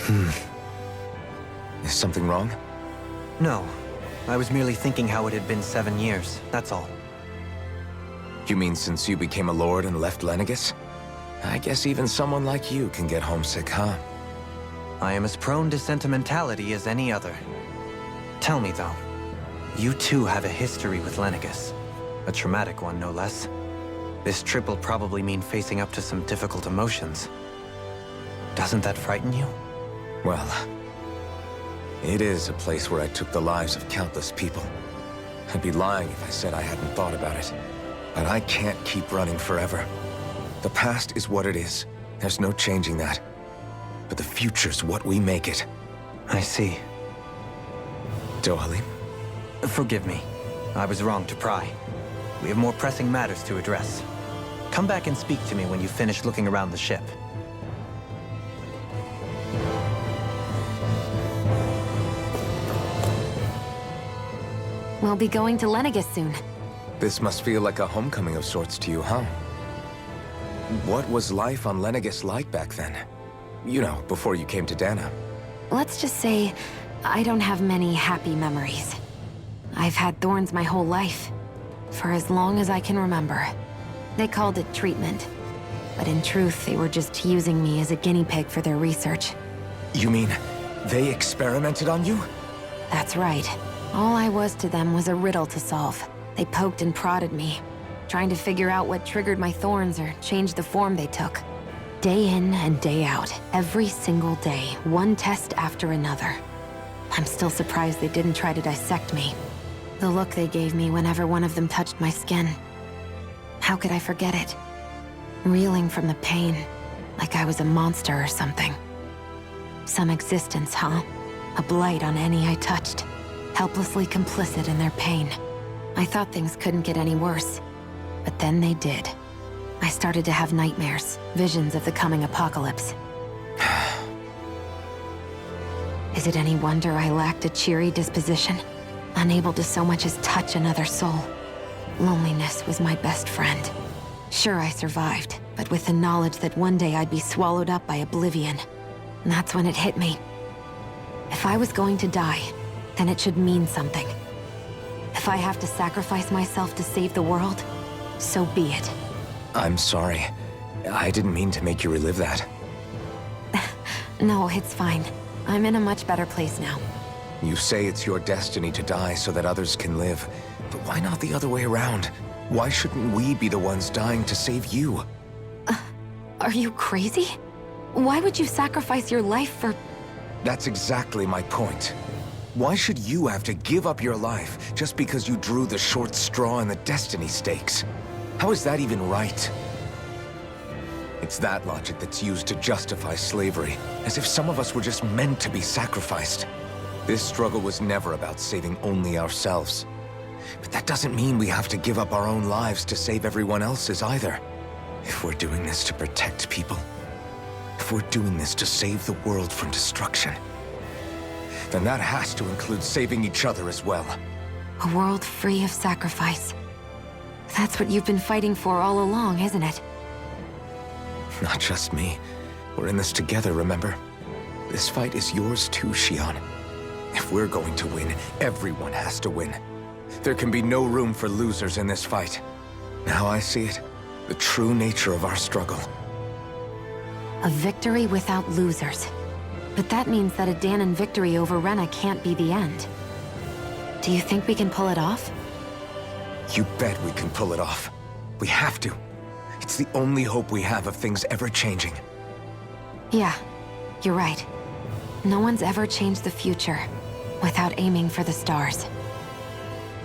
Is something wrong? No. I was merely thinking how it had been 7 years, that's all. You mean since you became a lord and left Lenegis? I guess even someone like you can get homesick, huh? I am as prone to sentimentality as any other. Tell me, though, you too have a history with Lenegis. A traumatic one, no less. This trip will probably mean facing up to some difficult emotions. Doesn't that frighten you? Well, it is a place where I took the lives of countless people. I'd be lying if I said I hadn't thought about it. But I can't keep running forever. The past is what it is. There's no changing that. But the future's what we make it. I see. Dohalim? Forgive me. I was wrong to pry. We have more pressing matters to address. Come back and speak to me when you finish looking around the ship. We'll be going to Lenegis soon. This must feel like a homecoming of sorts to you, huh? What was life on Lenegis like back then? You know, before you came to Dana. Let's just say, I don't have many happy memories. I've had thorns my whole life, for as long as I can remember. They called it treatment, but in truth, they were just using me as a guinea pig for their research. You mean, they experimented on you? That's right. All I was to them was a riddle to solve. They poked and prodded me, trying to figure out what triggered my thorns or changed the form they took. Day in and day out, every single day, one test after another. I'm still surprised they didn't try to dissect me. The look they gave me whenever one of them touched my skin. How could I forget it? Reeling from the pain, like I was a monster or something. Some existence, huh? A blight on any I touched, helplessly complicit in their pain. I thought things couldn't get any worse, but then they did. I started to have nightmares, visions of the coming apocalypse. Is it any wonder I lacked a cheery disposition? Unable to so much as touch another soul. Loneliness was my best friend. Sure, I survived, but with the knowledge that one day I'd be swallowed up by oblivion. And that's when it hit me. If I was going to die, then it should mean something. If I have to sacrifice myself to save the world, so be it. I'm sorry. I didn't mean to make you relive that. No, it's fine. I'm in a much better place now. You say it's your destiny to die so that others can live. But why not the other way around? Why shouldn't we be the ones dying to save you? Are you crazy? Why would you sacrifice your life for... That's exactly my point. Why should you have to give up your life just because you drew the short straw in the destiny stakes? How is that even right? It's that logic that's used to justify slavery, as if some of us were just meant to be sacrificed. This struggle was never about saving only ourselves. But that doesn't mean we have to give up our own lives to save everyone else's either. If we're doing this to protect people, if we're doing this to save the world from destruction, then that has to include saving each other as well. A world free of sacrifice. That's what you've been fighting for all along, isn't it? Not just me. We're in this together, remember? This fight is yours too, Xion. If we're going to win, everyone has to win. There can be no room for losers in this fight. Now I see it. The true nature of our struggle. A victory without losers. But that means that a Danan victory over Rena can't be the end. Do you think we can pull it off? You bet we can pull it off. We have to. It's the only hope we have of things ever changing. Yeah, you're right. No one's ever changed the future without aiming for the stars.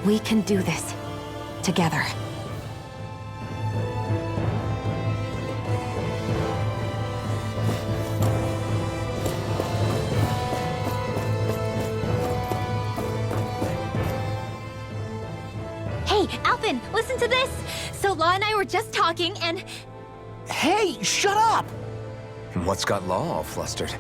We can do this together. Hey, Alphen, listen to this! So Law and I were just talking and... Hey, shut up! And what's got Law all flustered?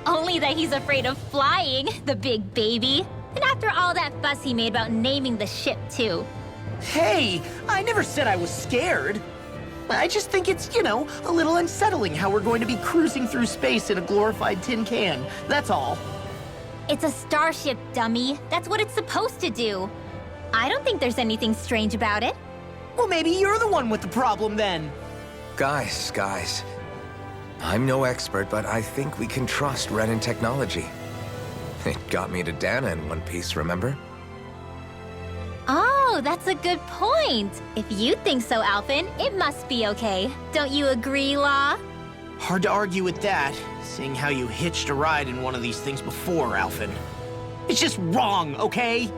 Only that he's afraid of flying, the big baby. And after all that fuss he made about naming the ship, too. Hey, I never said I was scared. I just think it's, a little unsettling how we're going to be cruising through space in a glorified tin can. That's all. It's a starship, dummy. That's what it's supposed to do. I don't think there's anything strange about it. Well, maybe you're the one with the problem then. Guys. I'm no expert, but I think we can trust Renan technology. It got me to Dana in one piece, remember? Oh, that's a good point. If you think so, Alphen, it must be okay. Don't you agree, Law? Hard to argue with that, seeing how you hitched a ride in one of these things before, Alphen. It's just wrong, okay?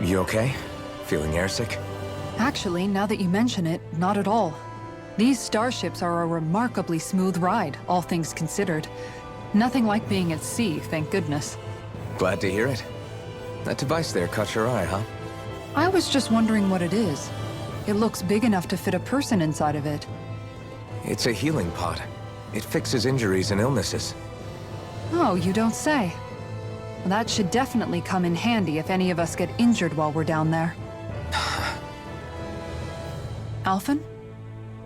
You okay? Feeling airsick? Actually, now that you mention it, not at all. These starships are a remarkably smooth ride, all things considered. Nothing like being at sea, thank goodness. Glad to hear it. That device there caught your eye, huh? I was just wondering what it is. It looks big enough to fit a person inside of it. It's a healing pod. It fixes injuries and illnesses. Oh, you don't say. That should definitely come in handy if any of us get injured while we're down there. Alphen?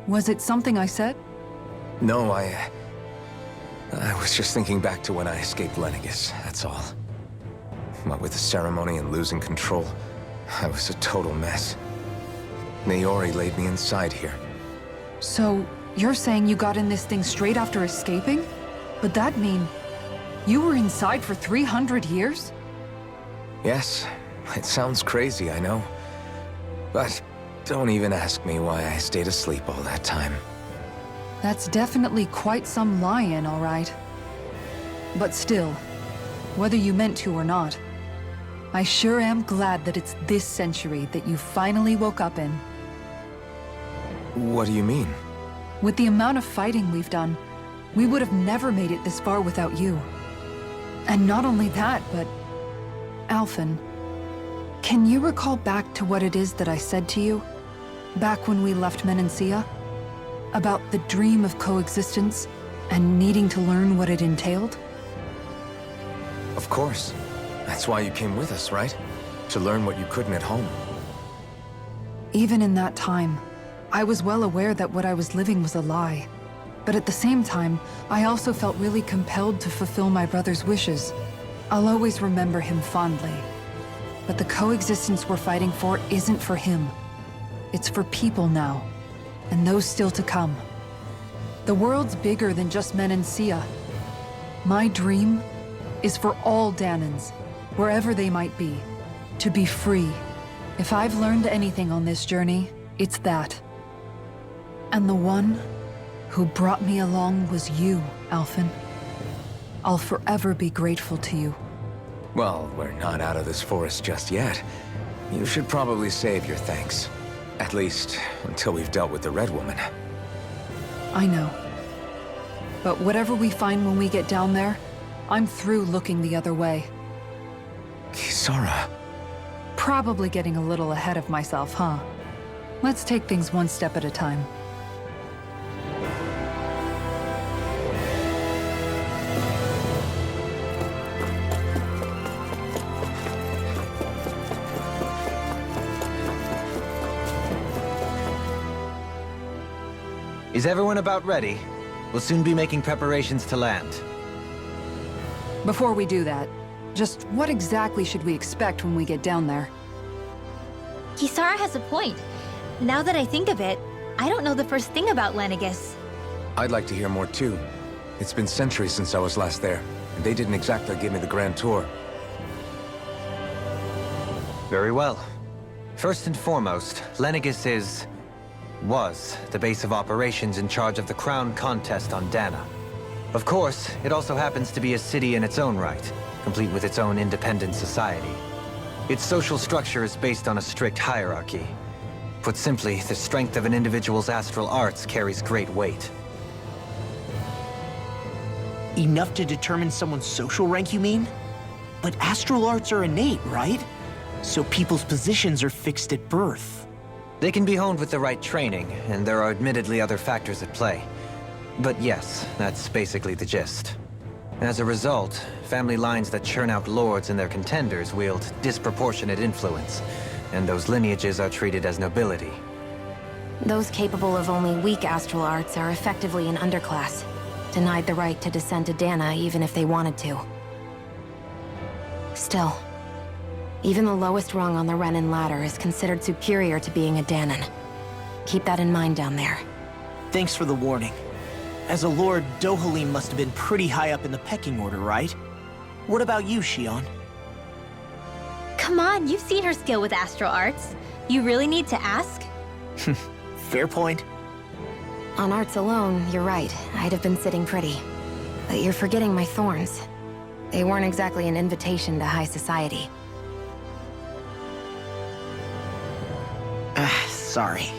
Was it something I said? No, I was just thinking back to when I escaped Lennigus, that's all. What with the ceremony and losing control, I was a total mess. Naori laid me inside here. So, you're saying you got in this thing straight after escaping? But that'd mean you were inside for 300 years? Yes, it sounds crazy, I know. But don't even ask me why I stayed asleep all that time. That's definitely quite some lie-in, all right. But still, whether you meant to or not, I sure am glad that it's this century that you finally woke up in. What do you mean? With the amount of fighting we've done, we would have never made it this far without you. And not only that, but... Alphen, can you recall back to what it is that I said to you? Back when we left Menancia? About the dream of coexistence, and needing to learn what it entailed? Of course. That's why you came with us, right? To learn what you couldn't at home. Even in that time, I was well aware that what I was living was a lie. But at the same time, I also felt really compelled to fulfill my brother's wishes. I'll always remember him fondly. But the coexistence we're fighting for isn't for him. It's for people now, and those still to come. The world's bigger than just Menancia. My dream is for all Danans, wherever they might be, to be free. If I've learned anything on this journey, it's that. And the one who brought me along was you, Alphen. I'll forever be grateful to you. Well, we're not out of this forest just yet. You should probably save your thanks. At least, until we've dealt with the Red Woman. I know. But whatever we find when we get down there, I'm through looking the other way. Kisara. Probably getting a little ahead of myself, huh? Let's take things one step at a time. Is everyone about ready? We'll soon be making preparations to land. Before we do that, just what exactly should we expect when we get down there? Kisara has a point. Now that I think of it, I don't know the first thing about Lennigus. I'd like to hear more too. It's been centuries since I was last there, and they didn't exactly give me the grand tour. Very well. First and foremost, Lennigus was the base of operations in charge of the crown contest on Dana. Of course, it also happens to be a city in its own right, complete with its own independent society. Its social structure is based on a strict hierarchy. Put simply, the strength of an individual's astral arts carries great weight. Enough to determine someone's social rank, you mean? But astral arts are innate, right? So people's positions are fixed at birth. They can be honed with the right training, and there are admittedly other factors at play. But yes, that's basically the gist. As a result, family lines that churn out lords and their contenders wield disproportionate influence, and those lineages are treated as nobility. Those capable of only weak astral arts are effectively an underclass, denied the right to descend to Dana even if they wanted to. Still, even the lowest rung on the Renin ladder is considered superior to being a Danon. Keep that in mind down there. Thanks for the warning. As a lord, Dohalim must have been pretty high up in the pecking order, right? What about you, Shion? Come on, you've seen her skill with astral arts. You really need to ask? Fair point. On arts alone, you're right. I'd have been sitting pretty. But you're forgetting my thorns. They weren't exactly an invitation to high society. Sorry.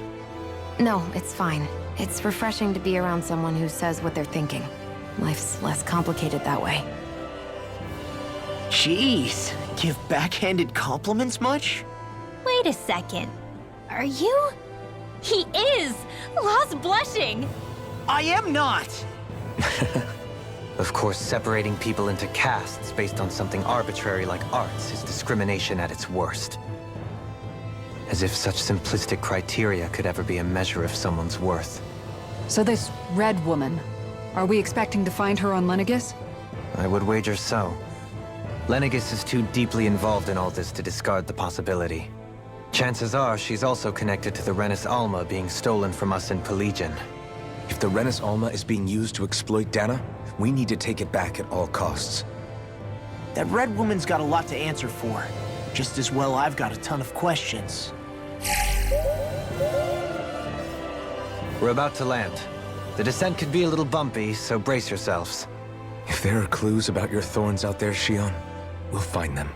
No, it's fine. It's refreshing to be around someone who says what they're thinking. Life's less complicated that way. Jeez, give backhanded compliments much? Wait a second. Are you? He is! Lost blushing! I am not! Of course, separating people into castes based on something arbitrary like arts is discrimination at its worst. As if such simplistic criteria could ever be a measure of someone's worth. So this Red Woman, are we expecting to find her on Lenegis? I would wager so. Lenegis is too deeply involved in all this to discard the possibility. Chances are she's also connected to the Renis Alma being stolen from us in Pelegion. If the Renis Alma is being used to exploit Dana, we need to take it back at all costs. That Red Woman's got a lot to answer for. Just as well I've got a ton of questions. We're about to land. The descent could be a little bumpy, so brace yourselves. If there are clues about your thorns out there, Shion, we'll find them.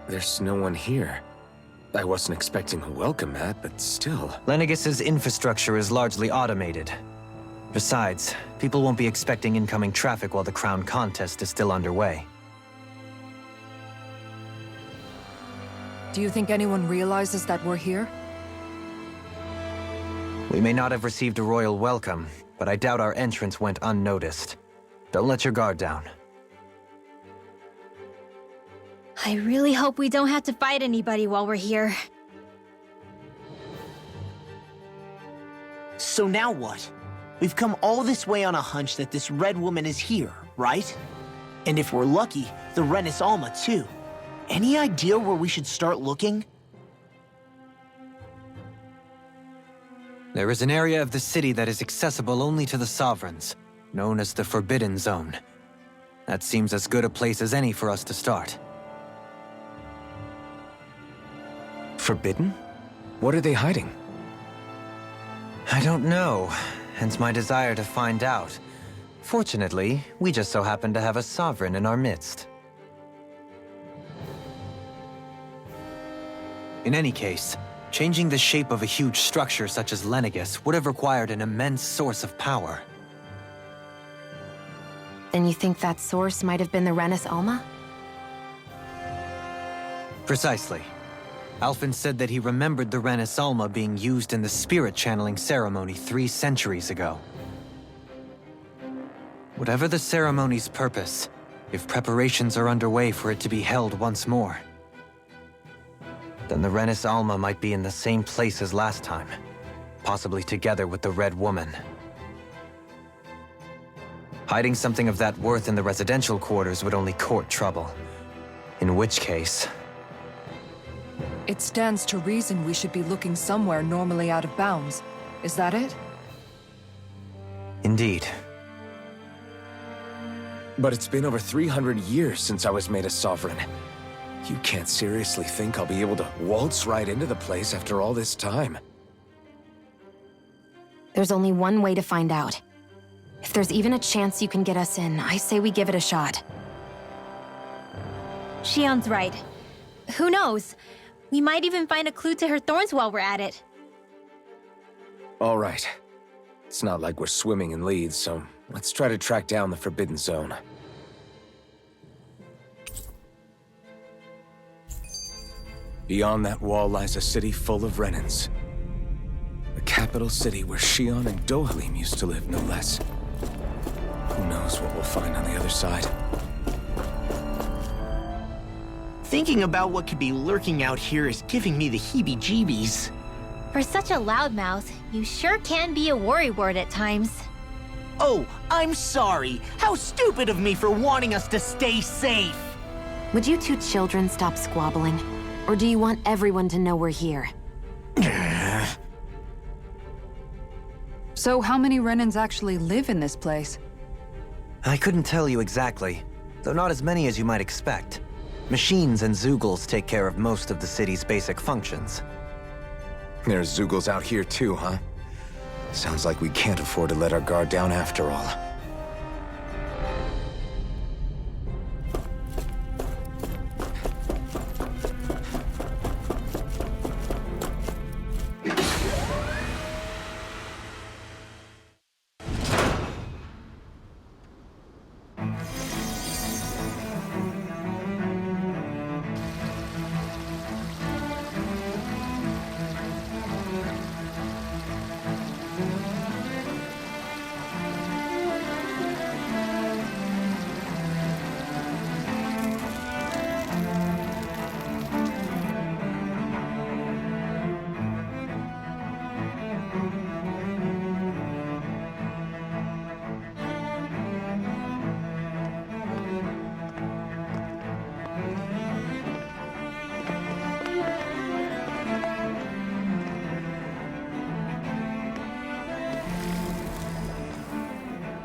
There's no one here. I wasn't expecting a welcome mat, but still. Lenegis's infrastructure is largely automated. Besides, people won't be expecting incoming traffic while the crown contest is still underway. Do you think anyone realizes that we're here? We may not have received a royal welcome, but I doubt our entrance went unnoticed. Don't let your guard down. I really hope we don't have to fight anybody while we're here. So now what? We've come all this way on a hunch that this Red Woman is here, right? And if we're lucky, the Renis Alma too. Any idea where we should start looking? There is an area of the city that is accessible only to the Sovereigns, known as the Forbidden Zone. That seems as good a place as any for us to start. Forbidden? What are they hiding? I don't know, hence my desire to find out. Fortunately, we just so happen to have a Sovereign in our midst. In any case, changing the shape of a huge structure such as Lenegis would have required an immense source of power. Then you think that source might have been the Renis Alma? Precisely. Alphen said that he remembered the Renis Alma being used in the spirit channeling ceremony 3 centuries ago. Whatever the ceremony's purpose, if preparations are underway for it to be held once more, then the Renis Alma might be in the same place as last time, possibly together with the Red Woman. Hiding something of that worth in the residential quarters would only court trouble. In which case... It stands to reason we should be looking somewhere normally out of bounds. Is that it? Indeed. But it's been over 300 years since I was made a sovereign. You can't seriously think I'll be able to waltz right into the place after all this time. There's only one way to find out. If there's even a chance you can get us in, I say we give it a shot. Shion's right. Who knows? We might even find a clue to her thorns while we're at it. All right. It's not like we're swimming in leads, so let's try to track down the Forbidden Zone. Beyond that wall lies a city full of Renans. The capital city where Shion and Dohalim used to live, no less. Who knows what we'll find on the other side? Thinking about what could be lurking out here is giving me the heebie-jeebies. For such a loudmouth, you sure can be a worrywart at times. Oh, I'm sorry. How stupid of me for wanting us to stay safe. Would you two children stop squabbling? Or do you want everyone to know we're here? So how many Renans actually live in this place? I couldn't tell you exactly, though not as many as you might expect. Machines and Zeugles take care of most of the city's basic functions. There's Zeugles out here too, huh? Sounds like we can't afford to let our guard down after all.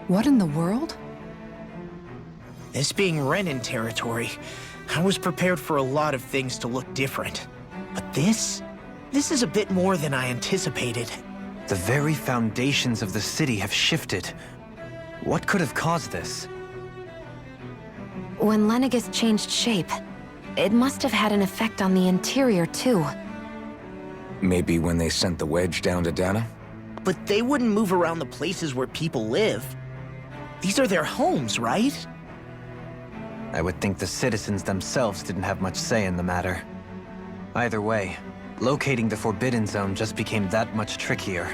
What in the world? This being Renan territory, I was prepared for a lot of things to look different. But this is a bit more than I anticipated. The very foundations of the city have shifted. What could have caused this? When Lenegis changed shape, it must have had an effect on the interior too. Maybe when they sent the wedge down to Dana? But they wouldn't move around the places where people live. These are their homes, right? I would think the citizens themselves didn't have much say in the matter. Either way, locating the Forbidden Zone just became that much trickier.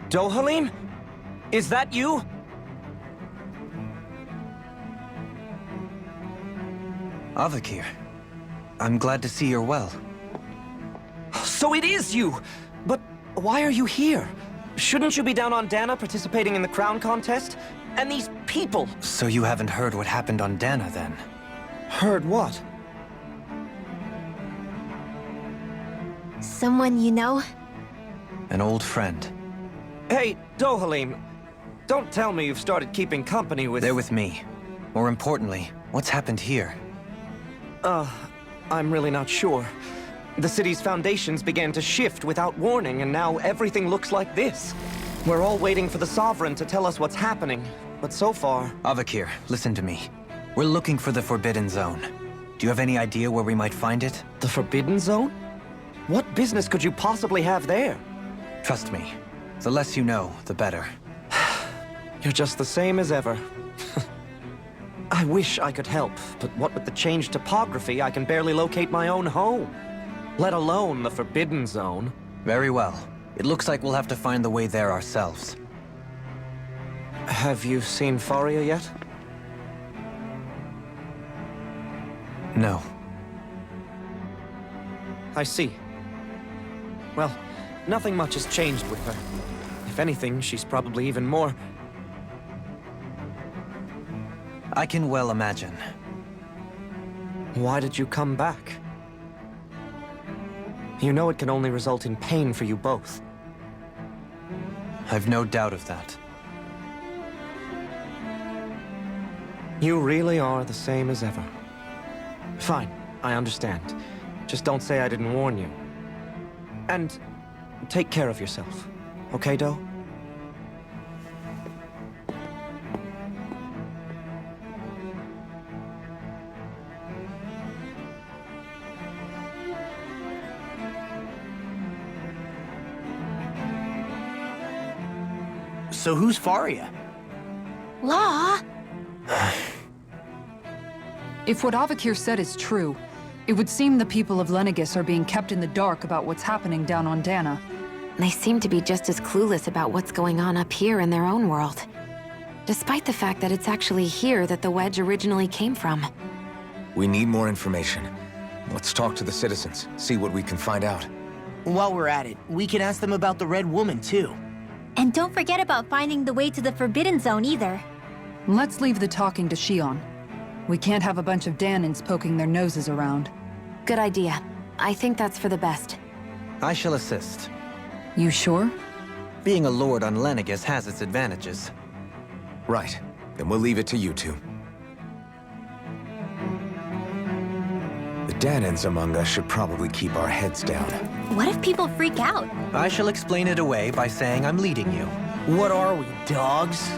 Dohalim? Is that you? Avakir, I'm glad to see you're well. So it is you! But why are you here? Shouldn't you be down on Dana participating in the crown contest? And these people! So you haven't heard what happened on Dana, then? Heard what? Someone you know? An old friend. Hey, Dohalim, don't tell me you've started keeping company with... They're with me. More importantly, what's happened here? I'm really not sure. The city's foundations began to shift without warning, and now everything looks like this. We're all waiting for the Sovereign to tell us what's happening, but so far... Avakir, listen to me. We're looking for the Forbidden Zone. Do you have any idea where we might find it? The Forbidden Zone? What business could you possibly have there? Trust me. The less you know, the better. You're just the same as ever. I wish I could help, but what with the changed topography, I can barely locate my own home. Let alone the Forbidden Zone. Very well. It looks like we'll have to find the way there ourselves. Have you seen Faria yet? No. I see. Well, nothing much has changed with her. If anything, she's probably even more... I can well imagine. Why did you come back? You know it can only result in pain for you both. I've no doubt of that. You really are the same as ever. Fine, I understand. Just don't say I didn't warn you. And take care of yourself. okay, Do? So who's Faria? Law? If what Avakir said is true, it would seem the people of Lenegis are being kept in the dark about what's happening down on Dana. They seem to be just as clueless about what's going on up here in their own world. Despite the fact that it's actually here that the wedge originally came from. We need more information. Let's talk to the citizens, see what we can find out. While we're at it, we can ask them about the Red Woman, too. And don't forget about finding the way to the Forbidden Zone either. Let's leave the talking to Shion. We can't have a bunch of Danins poking their noses around. Good idea. I think that's for the best. I shall assist. You sure? Being a lord on Lenegis has its advantages. Right. Then we'll leave it to you two. The Danins among us should probably keep our heads down. What if people freak out? I shall explain it away by saying I'm leading you. What are we, dogs?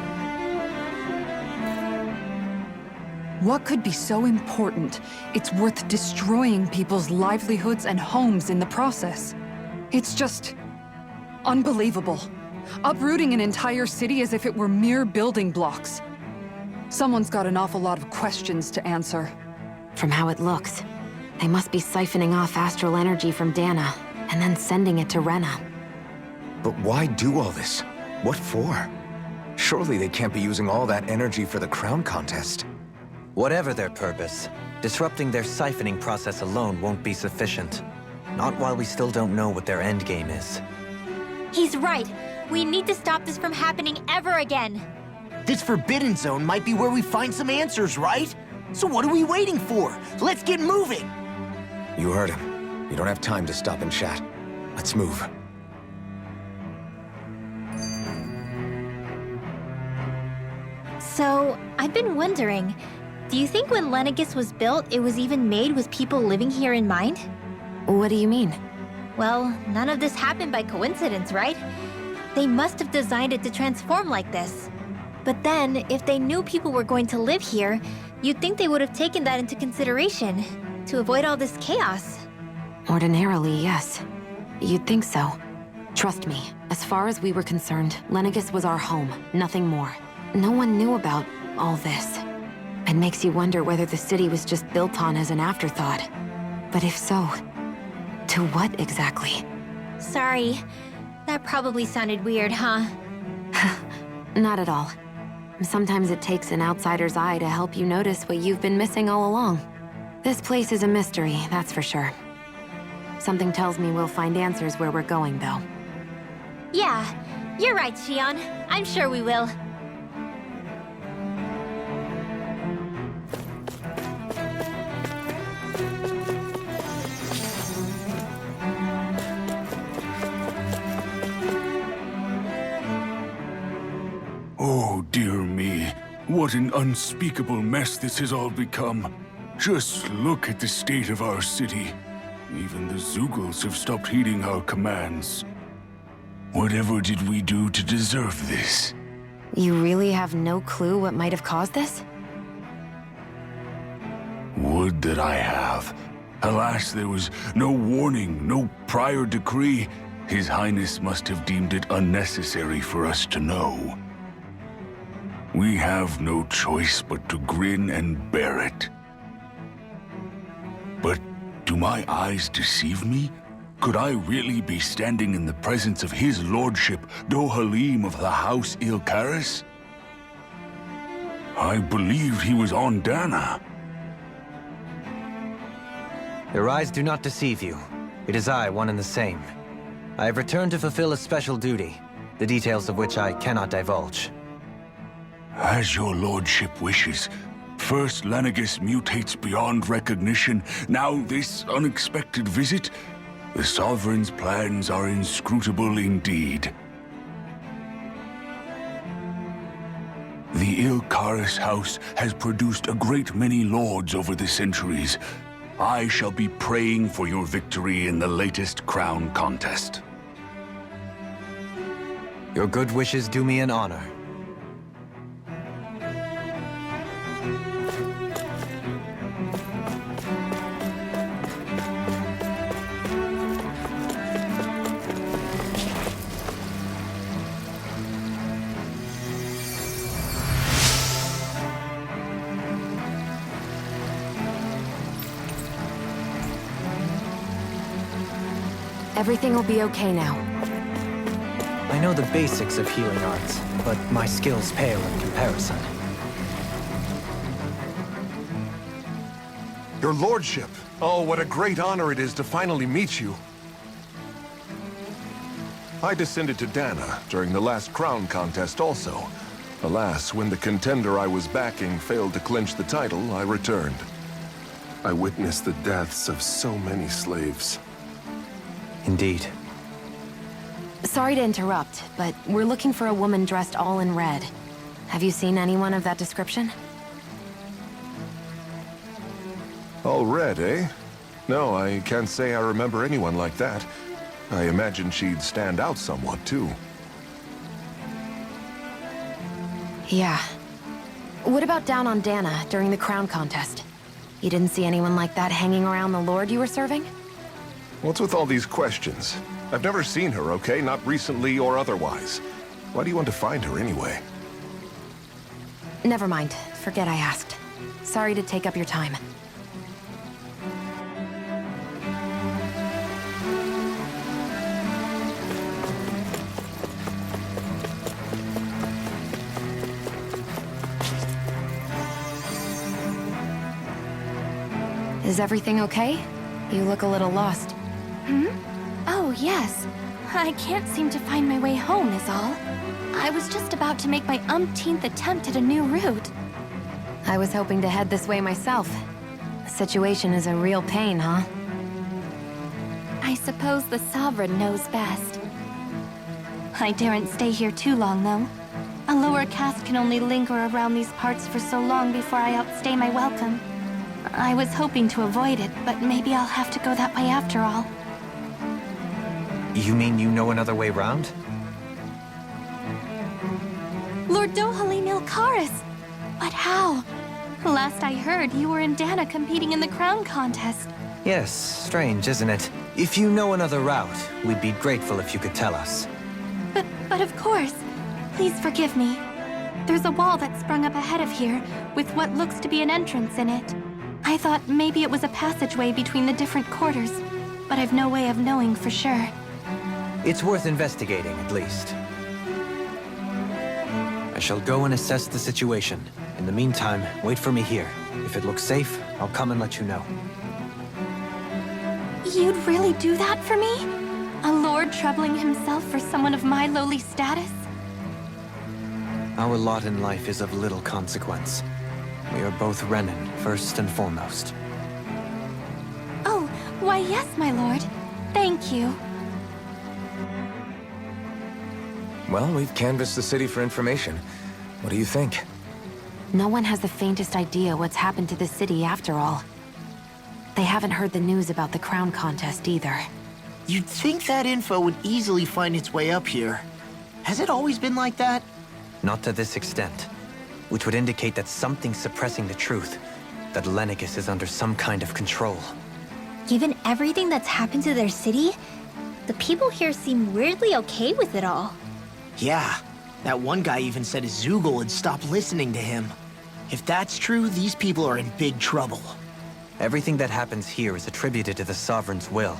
What could be so important? It's worth destroying people's livelihoods and homes in the process. It's just... unbelievable. Uprooting an entire city as if it were mere building blocks. Someone's got an awful lot of questions to answer. From how it looks, they must be siphoning off astral energy from Dana, and then sending it to Rena. But why do all this? What for? Surely they can't be using all that energy for the crown contest. Whatever their purpose, disrupting their siphoning process alone won't be sufficient. Not while we still don't know what their endgame is. He's right. We need to stop this from happening ever again. This Forbidden Zone might be where we find some answers, right? So what are we waiting for? Let's get moving! You heard him. You don't have time to stop and chat. Let's move. So, I've been wondering, do you think when Lenegis was built, it was even made with people living here in mind? What do you mean? Well, none of this happened by coincidence, right? They must have designed it to transform like this. But then, if they knew people were going to live here, you'd think they would have taken that into consideration, to avoid all this chaos. Ordinarily, yes. You'd think so. Trust me, as far as we were concerned, Lenegis was our home, nothing more. No one knew about all this. It makes you wonder whether the city was just built on as an afterthought. But if so, to what exactly? Sorry. That probably sounded weird, huh? Not at all. Sometimes it takes an outsider's eye to help you notice what you've been missing all along. This place is a mystery, that's for sure. Something tells me we'll find answers where we're going, though. Yeah, you're right, Shion. I'm sure we will. Oh, dear me. What an unspeakable mess this has all become. Just look at the state of our city. Even the Zeugles have stopped heeding our commands. Whatever did we do to deserve this? You really have no clue what might have caused this? Would that I have. Alas, there was no warning, no prior decree. His Highness must have deemed it unnecessary for us to know. We have no choice but to grin and bear it. But do my eyes deceive me? Could I really be standing in the presence of his lordship, Dohalim of the House Ilkaris? I believed he was on Dana. Your eyes do not deceive you. It is I, one and the same. I have returned to fulfill a special duty, the details of which I cannot divulge. As your lordship wishes. First Lenegis mutates beyond recognition, now this unexpected visit. The Sovereign's plans are inscrutable indeed. The Ilkaris house has produced a great many lords over the centuries. I shall be praying for your victory in the latest crown contest. Your good wishes do me an honor. Everything will be okay now. I know the basics of healing arts, but my skills pale in comparison. Your lordship! Oh, what a great honor it is to finally meet you. I descended to Dana during the last crown contest also. Alas, when the contender I was backing failed to clinch the title, I returned. I witnessed the deaths of so many slaves. Indeed. Sorry to interrupt, but we're looking for a woman dressed all in red. Have you seen anyone of that description? All red, eh? No, I can't say I remember anyone like that. I imagine she'd stand out somewhat, too. Yeah. What about down on Dana during the crown contest? You didn't see anyone like that hanging around the lord you were serving? What's with all these questions? I've never seen her, okay? Not recently or otherwise. Why do you want to find her anyway? Never mind. Forget I asked. Sorry to take up your time. Is everything okay? You look a little lost. Oh, yes. I can't seem to find my way home, is all. I was just about to make my umpteenth attempt at a new route. I was hoping to head this way myself. The situation is a real pain, huh? I suppose the Sovereign knows best. I daren't stay here too long, though. A lower caste can only linger around these parts for so long before I outstay my welcome. I was hoping to avoid it, but maybe I'll have to go that way after all. You mean you know another way round? Lord Dohalim Ilkaris! But how? Last I heard, you were in Dana competing in the crown contest. Yes, strange, isn't it? If you know another route, we'd be grateful if you could tell us. But of course. Please forgive me. There's a wall that sprung up ahead of here, with what looks to be an entrance in it. I thought maybe it was a passageway between the different quarters, but I've no way of knowing for sure. It's worth investigating, at least. I shall go and assess the situation. In the meantime, wait for me here. If it looks safe, I'll come and let you know. You'd really do that for me? A lord troubling himself for someone of my lowly status? Our lot in life is of little consequence. We are both Renan, first and foremost. Oh, why yes, my lord. Thank you. Well, we've canvassed the city for information. What do you think? No one has the faintest idea what's happened to the city after all. They haven't heard the news about the crown contest either. You'd think that info would easily find its way up here. Has it always been like that? Not to this extent. Which would indicate that something's suppressing the truth. That Lenegis is under some kind of control. Given everything that's happened to their city, the people here seem weirdly okay with it all. Yeah, that one guy even said his Zoogle had stopped listening to him. If that's true, these people are in big trouble. Everything that happens here is attributed to the Sovereign's will.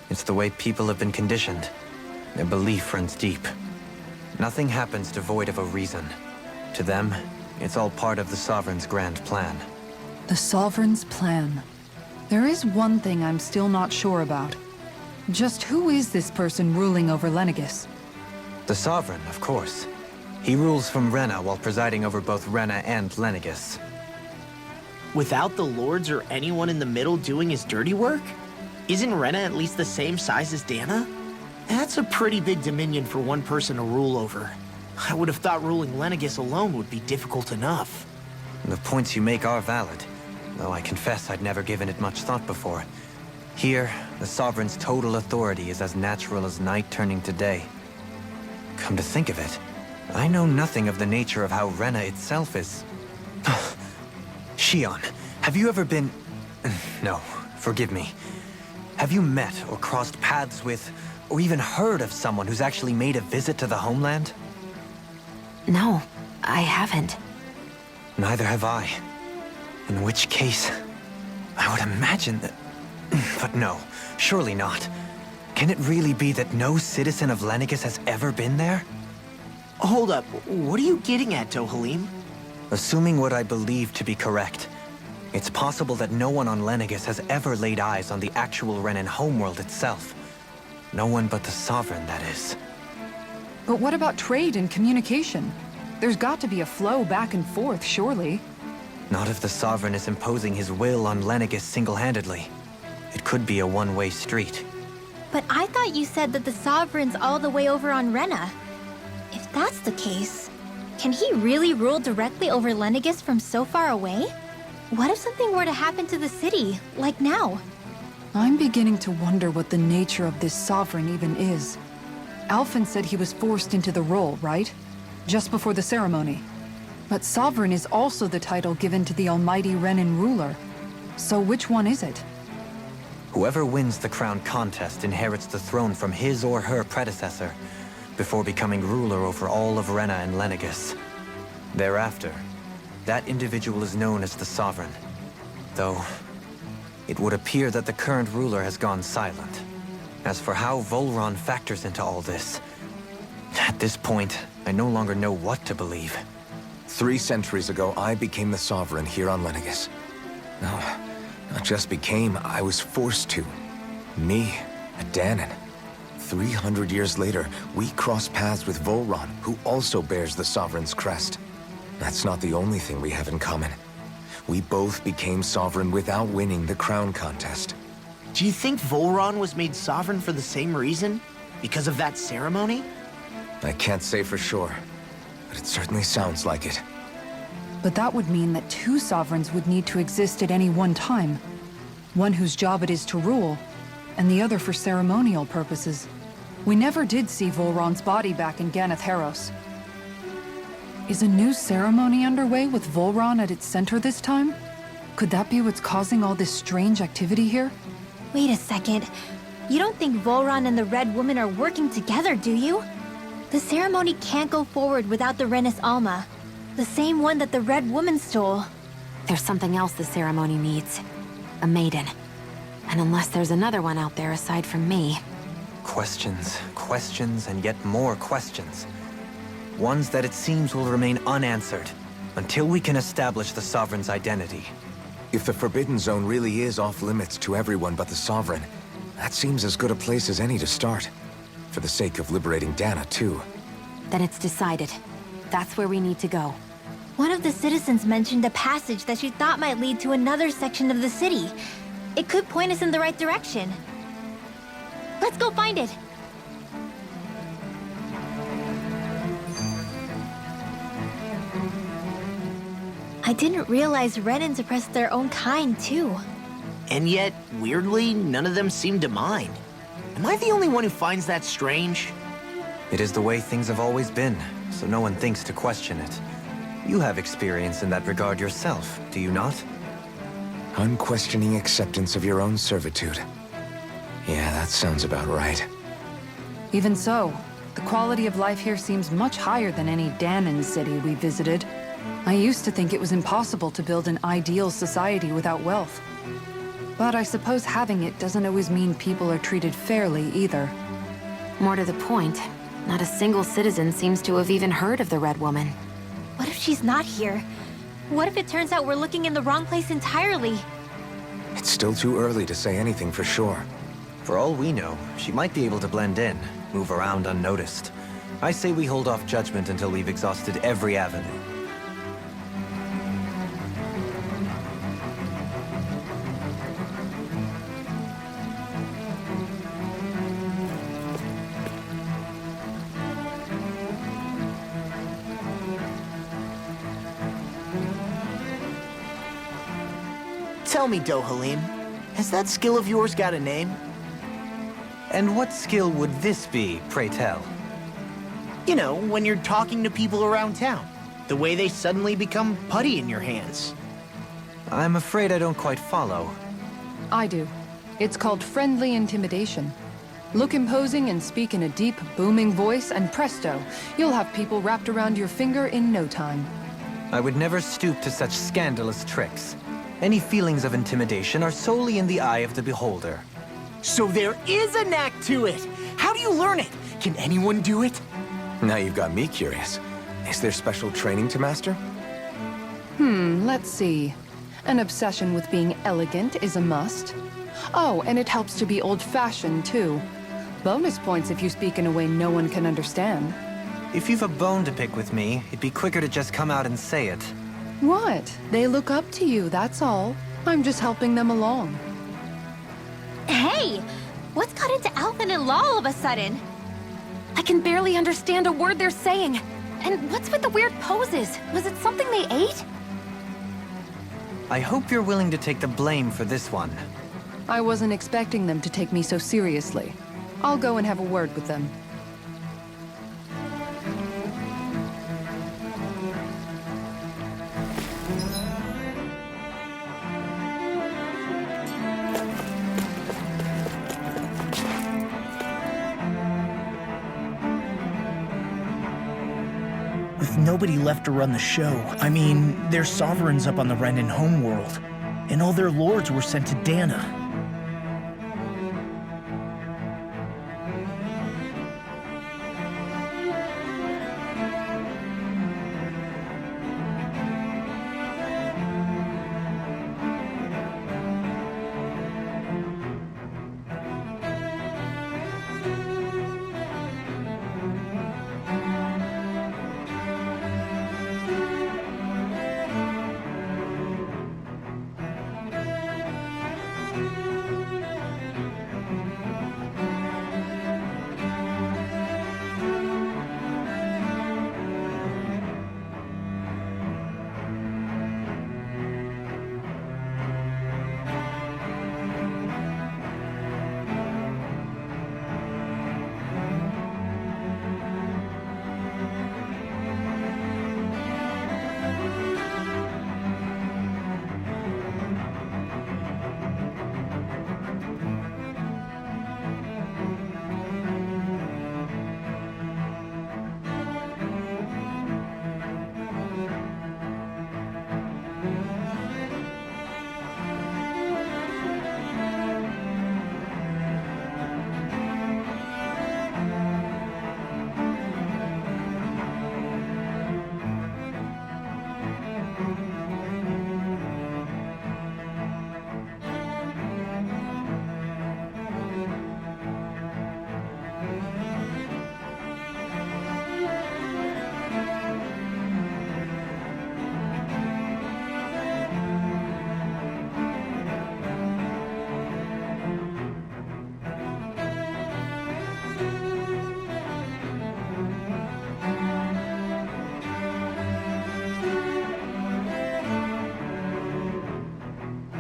It's the way people have been conditioned. Their belief runs deep. Nothing happens devoid of a reason. To them, it's all part of the Sovereign's grand plan. The Sovereign's plan. There is one thing I'm still not sure about. Just who is this person ruling over Lenegis? The Sovereign, of course. He rules from Rena while presiding over both Rena and Lenegis. Without the lords or anyone in the middle doing his dirty work? Isn't Rena at least the same size as Dana? That's a pretty big dominion for one person to rule over. I would have thought ruling Lenegis alone would be difficult enough. The points you make are valid, though I confess I'd never given it much thought before. Here, the Sovereign's total authority is as natural as night turning to day. Come to think of it, I know nothing of the nature of how Rena itself is. Shion, have you ever been... No, forgive me. Have you met or crossed paths with, or even heard of someone who's actually made a visit to the homeland? No, I haven't. Neither have I. In which case, I would imagine that... But no, surely not. Can it really be that no citizen of Lenegis has ever been there? Hold up, what are you getting at, Dohalim? Assuming what I believe to be correct, it's possible that no one on Lenegis has ever laid eyes on the actual Renan homeworld itself. No one but the Sovereign, that is. But what about trade and communication? There's got to be a flow back and forth, surely. Not if the Sovereign is imposing his will on Lenegis single-handedly. It could be a one-way street. But I thought you said that the Sovereign's all the way over on Rena. If that's the case, can he really rule directly over Lenegis from so far away? What if something were to happen to the city, like now? I'm beginning to wonder what the nature of this Sovereign even is. Alphen said he was forced into the role, right? Just before the ceremony. But Sovereign is also the title given to the almighty Renan ruler. So which one is it? Whoever wins the crown contest inherits the throne from his or her predecessor, before becoming ruler over all of Rena and Lenegis. Thereafter, that individual is known as the Sovereign. Though, it would appear that the current ruler has gone silent. As for how Volron factors into all this, at this point, I no longer know what to believe. 3 centuries ago, I became the Sovereign here on Lenegis. No, not just became, I was forced to. Me, a Danon. 300 years later, we cross paths with Volron, who also bears the Sovereign's crest. That's not the only thing we have in common. We both became Sovereign without winning the crown contest. Do you think Volron was made Sovereign for the same reason? Because of that ceremony? I can't say for sure, but it certainly sounds like it. But that would mean that 2 Sovereigns would need to exist at any one time. One whose job it is to rule, and the other for ceremonial purposes. We never did see Volron's body back in Ganeth Haros. Is a new ceremony underway with Volron at its center this time? Could that be what's causing all this strange activity here? Wait a second. You don't think Volron and the Red Woman are working together, do you? The ceremony can't go forward without the Renis Alma. The same one that the Red Woman stole. There's something else the ceremony needs. A maiden. And unless there's another one out there aside from me... Questions, questions, and yet more questions. Ones that it seems will remain unanswered, until we can establish the Sovereign's identity. If the Forbidden Zone really is off-limits to everyone but the Sovereign, that seems as good a place as any to start. For the sake of liberating Dana, too. Then it's decided. That's where we need to go. One of the citizens mentioned a passage that she thought might lead to another section of the city. It could point us in the right direction. Let's go find it! I didn't realize Renans oppressed their own kind, too. And yet, weirdly, none of them seem to mind. Am I the only one who finds that strange? It is the way things have always been, so no one thinks to question it. You have experience in that regard yourself, do you not? Unquestioning acceptance of your own servitude. Yeah, that sounds about right. Even so, the quality of life here seems much higher than any Danon city we visited. I used to think it was impossible to build an ideal society without wealth. But I suppose having it doesn't always mean people are treated fairly either. More to the point, not a single citizen seems to have even heard of the Red Woman. What if she's not here? What if it turns out we're looking in the wrong place entirely? It's still too early to say anything for sure. For all we know, she might be able to blend in, move around unnoticed. I say we hold off judgment until we've exhausted every avenue. Tell me, Dohalim, has that skill of yours got a name? And what skill would this be, pray tell? You know, when you're talking to people around town. The way they suddenly become putty in your hands. I'm afraid I don't quite follow. I do. It's called friendly intimidation. Look imposing and speak in a deep, booming voice, and presto, you'll have people wrapped around your finger in no time. I would never stoop to such scandalous tricks. Any feelings of intimidation are solely in the eye of the beholder. So there is a knack to it! How do you learn it? Can anyone do it? Now you've got me curious. Is there special training to master? Let's see. An obsession with being elegant is a must. Oh, and it helps to be old-fashioned, too. Bonus points if you speak in a way no one can understand. If you've a bone to pick with me, it'd be quicker to just come out and say it. What? They look up to you, that's all. I'm just helping them along. Hey! What's got into Alvin and Law all of a sudden? I can barely understand a word they're saying. And what's with the weird poses? Was it something they ate? I hope you're willing to take the blame for this one. I wasn't expecting them to take me so seriously. I'll go and have a word with them. With nobody left to run the show, I mean, their sovereigns up on the Renin homeworld, and all their lords were sent to Dana.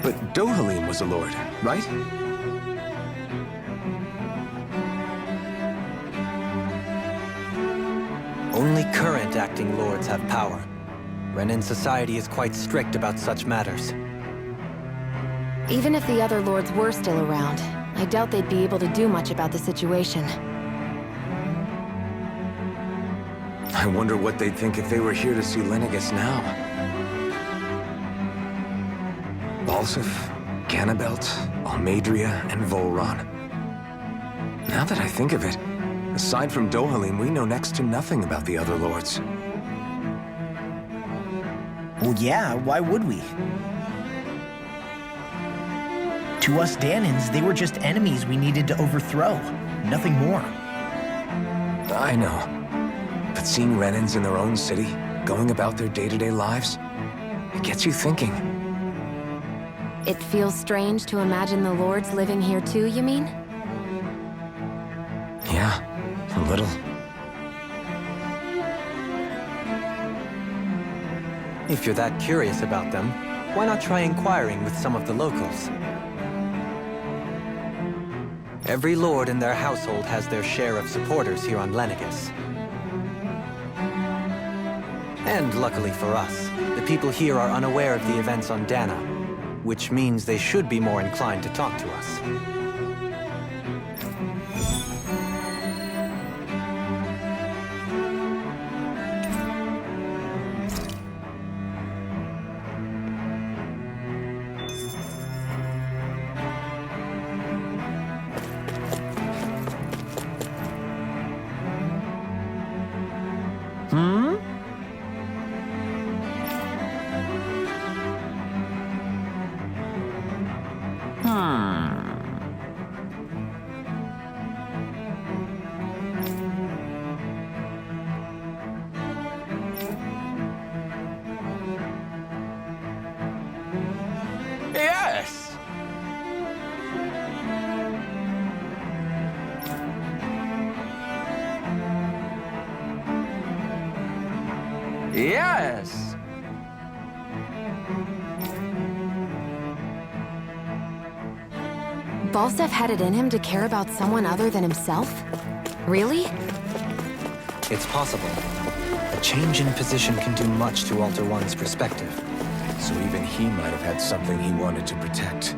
But Dohalim was a lord, right? Only current acting lords have power. Renin society is quite strict about such matters. Even if the other lords were still around, I doubt they'd be able to do much about the situation. I wonder what they'd think if they were here to see Lenegis now. Balsif, Ganabelt, Almadria, and Volron. Now that I think of it, aside from Dohalim, we know next to nothing about the other lords. Well, yeah, why would we? To us Danans, they were just enemies we needed to overthrow. Nothing more. I know. But seeing Renins in their own city, going about their day-to-day lives, it gets you thinking. It feels strange to imagine the lords living here too, you mean? Yeah, a little. If you're that curious about them, why not try inquiring with some of the locals? Every lord in their household has their share of supporters here on Lenegis. And luckily for us, the people here are unaware of the events on Dana, which means they should be more inclined to talk to us. Yes! Yes! Balsef had it in him to care about someone other than himself? Really? It's possible. A change in position can do much to alter one's perspective. So even he might have had something he wanted to protect.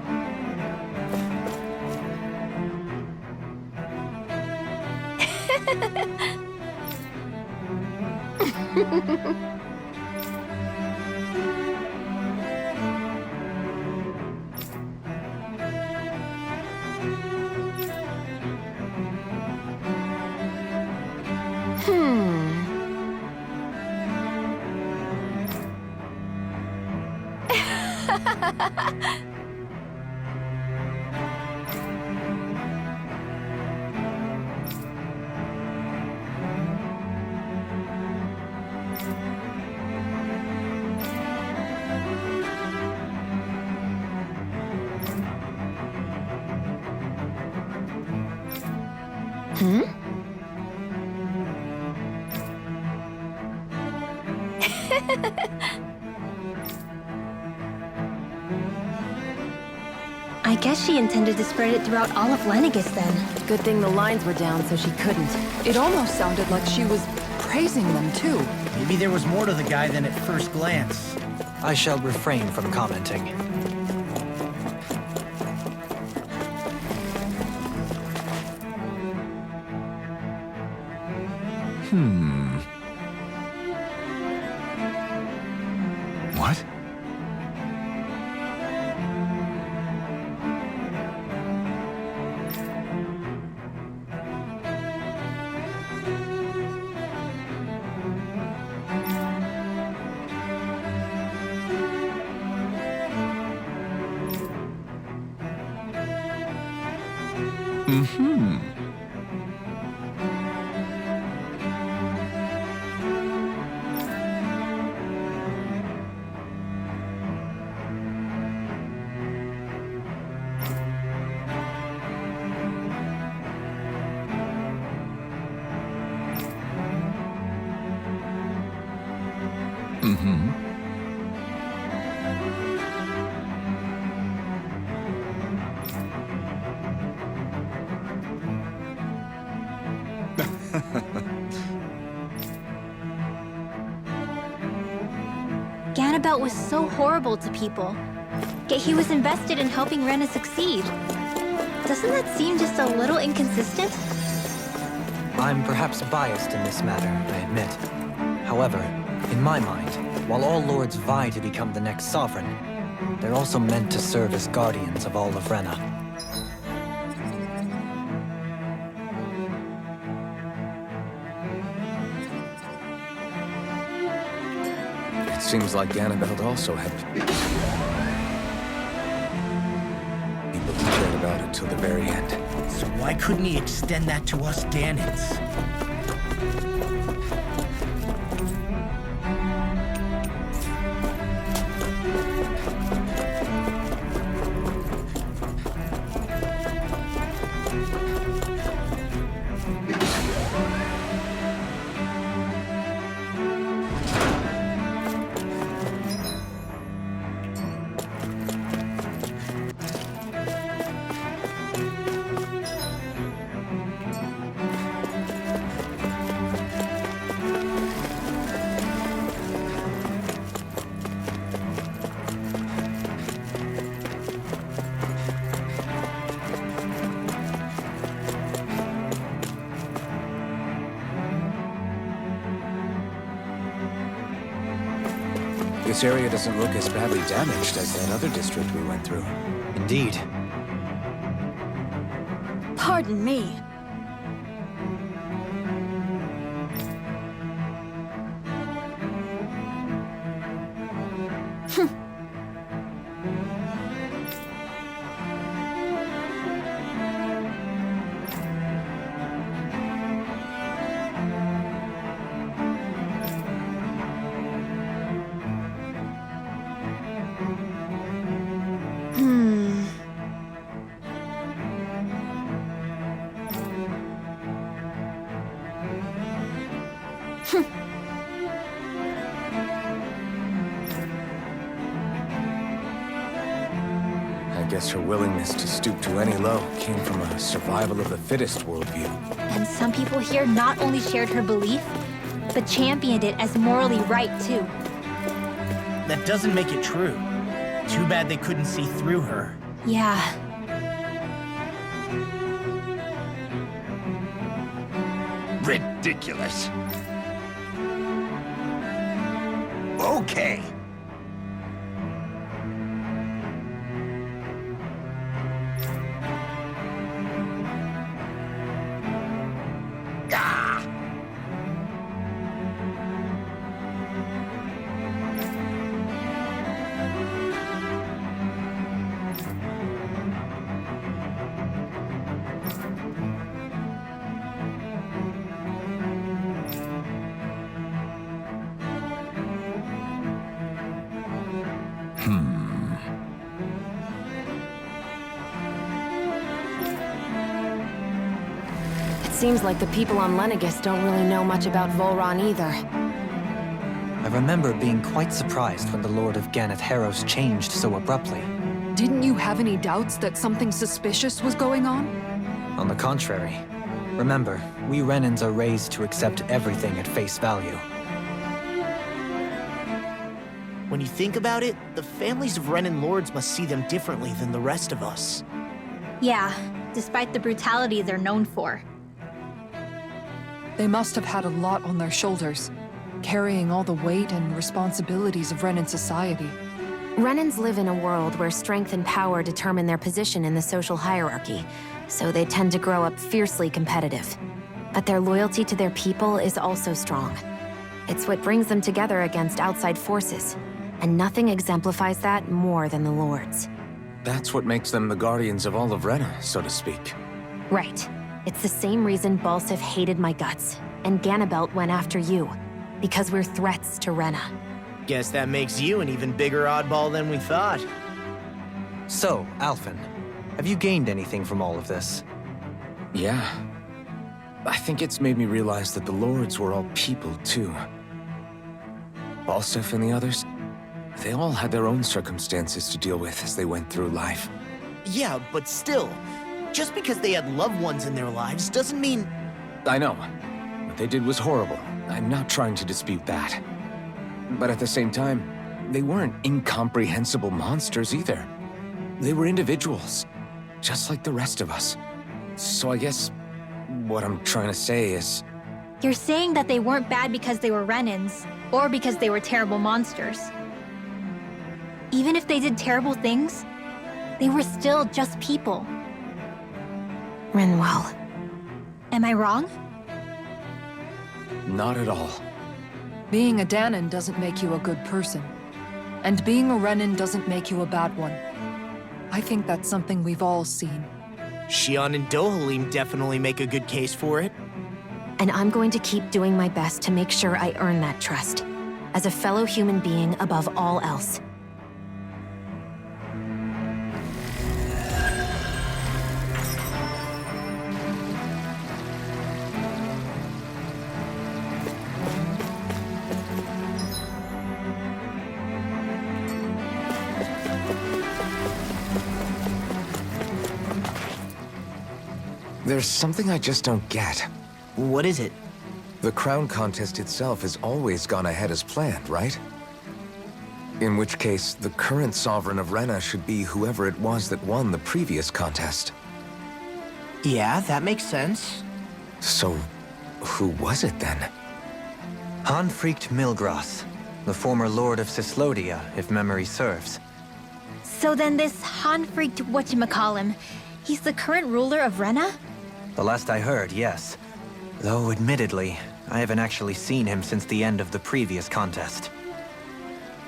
I guess she intended to spread it throughout all of Lenegis then. Good thing the lines were down so she couldn't. It almost sounded like she was praising them, too. Maybe there was more to the guy than at first glance. I shall refrain from commenting. What? Ganabelt was so horrible to people, yet he was invested in helping Rena succeed. Doesn't that seem just a little inconsistent? I'm perhaps biased in this matter, I admit. However, in my mind, while all lords vie to become the next sovereign, they're also meant to serve as guardians of all of Rena. It seems like Ganabelt also had people who cared about it till the very end. So why couldn't he extend that to us Ganons? This area doesn't look as badly damaged as that other district we went through. Indeed. Pardon me. I guess her willingness to stoop to any low came from a survival of the fittest worldview. And some people here not only shared her belief, but championed it as morally right, too. That doesn't make it true. Too bad they couldn't see through her. Yeah. Ridiculous. Okay. Ah! Seems like the people on Lenegis don't really know much about Volron either. I remember being quite surprised when the Lord of Ganeth Harros changed so abruptly. Didn't you have any doubts that something suspicious was going on? On the contrary. Remember, we Renans are raised to accept everything at face value. When you think about it, the families of Renan lords must see them differently than the rest of us. Yeah, despite the brutality they're known for. They must have had a lot on their shoulders, carrying all the weight and responsibilities of Renan society. Renans live in a world where strength and power determine their position in the social hierarchy, so they tend to grow up fiercely competitive. But their loyalty to their people is also strong. It's what brings them together against outside forces, and nothing exemplifies that more than the Lords. That's what makes them the guardians of all of Rena, so to speak. Right. It's the same reason Balsif hated my guts, and Ganabelt went after you. Because we're threats to Rena. Guess that makes you an even bigger oddball than we thought. So, Alphen, have you gained anything from all of this? Yeah. I think it's made me realize that the Lords were all people, too. Balsif and the others, they all had their own circumstances to deal with as they went through life. Yeah, but still, just because they had loved ones in their lives doesn't mean... I know. What they did was horrible. I'm not trying to dispute that. But at the same time, they weren't incomprehensible monsters either. They were individuals, just like the rest of us. So I guess what I'm trying to say is... You're saying that they weren't bad because they were Renans, or because they were terrible monsters. Even if they did terrible things, they were still just people. Renwell. Am I wrong? Not at all. Being a Danan doesn't make you a good person. And being a Renan doesn't make you a bad one. I think that's something we've all seen. Shion and Dohalim definitely make a good case for it. And I'm going to keep doing my best to make sure I earn that trust. As a fellow human being above all else. There's something I just don't get. What is it? The crown contest itself has always gone ahead as planned, right? In which case, the current sovereign of Rena should be whoever it was that won the previous contest. Yeah, that makes sense. So, who was it then? Hanfried Milgras. the former Lord of Cislodia, if memory serves. So then this Han-freaked whatchamacallem, he's the current ruler of Rena? The last I heard, yes. Though, admittedly, I haven't actually seen him since the end of the previous contest.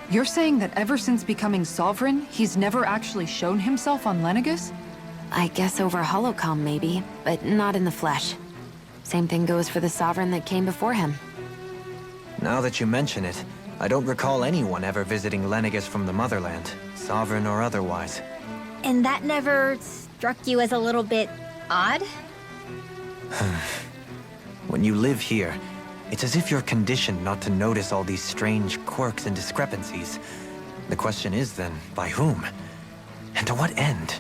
You're saying that ever since becoming sovereign, he's never actually shown himself on Lenegus? I guess over holocom maybe, but not in the flesh. Same thing goes for the sovereign that came before him. Now that you mention it, I don't recall anyone ever visiting Lenegus from the motherland, sovereign or otherwise. And that never struck you as a little bit odd? When you live here, it's as if you're conditioned not to notice all these strange quirks and discrepancies. The question is then, by whom? And to what end?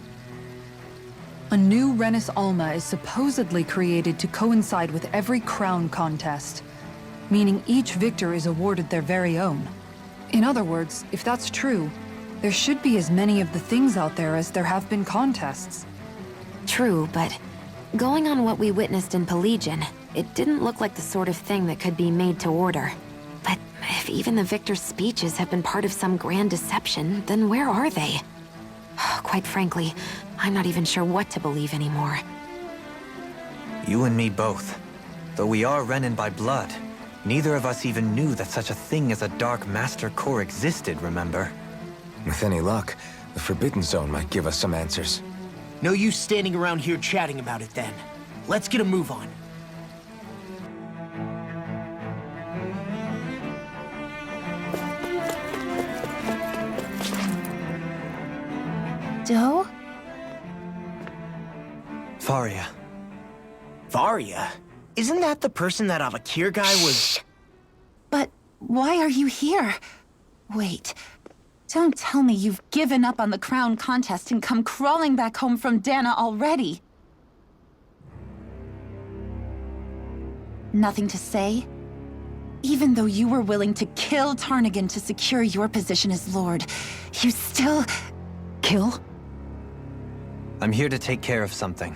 A new Renis Alma is supposedly created to coincide with every crown contest, meaning each victor is awarded their very own. In other words, if that's true, there should be as many of the things out there as there have been contests. True, but going on what we witnessed in Pelagian, it didn't look like the sort of thing that could be made to order. But if even the victor's speeches have been part of some grand deception, then where are they? Quite frankly, I'm not even sure what to believe anymore. You and me both. Though we are Renin by blood, neither of us even knew that such a thing as a Dark Master Core existed, remember? With any luck, the Forbidden Zone might give us some answers. No use standing around here chatting about it then. Let's get a move on. Doe? Faria. Varia? Isn't that the person that Avakir guy was... But why are you here? Wait. Don't tell me you've given up on the crown contest and come crawling back home from Dana already. Nothing to say? Even though you were willing to kill Tarnigan to secure your position as Lord, you still... Kill? I'm here to take care of something.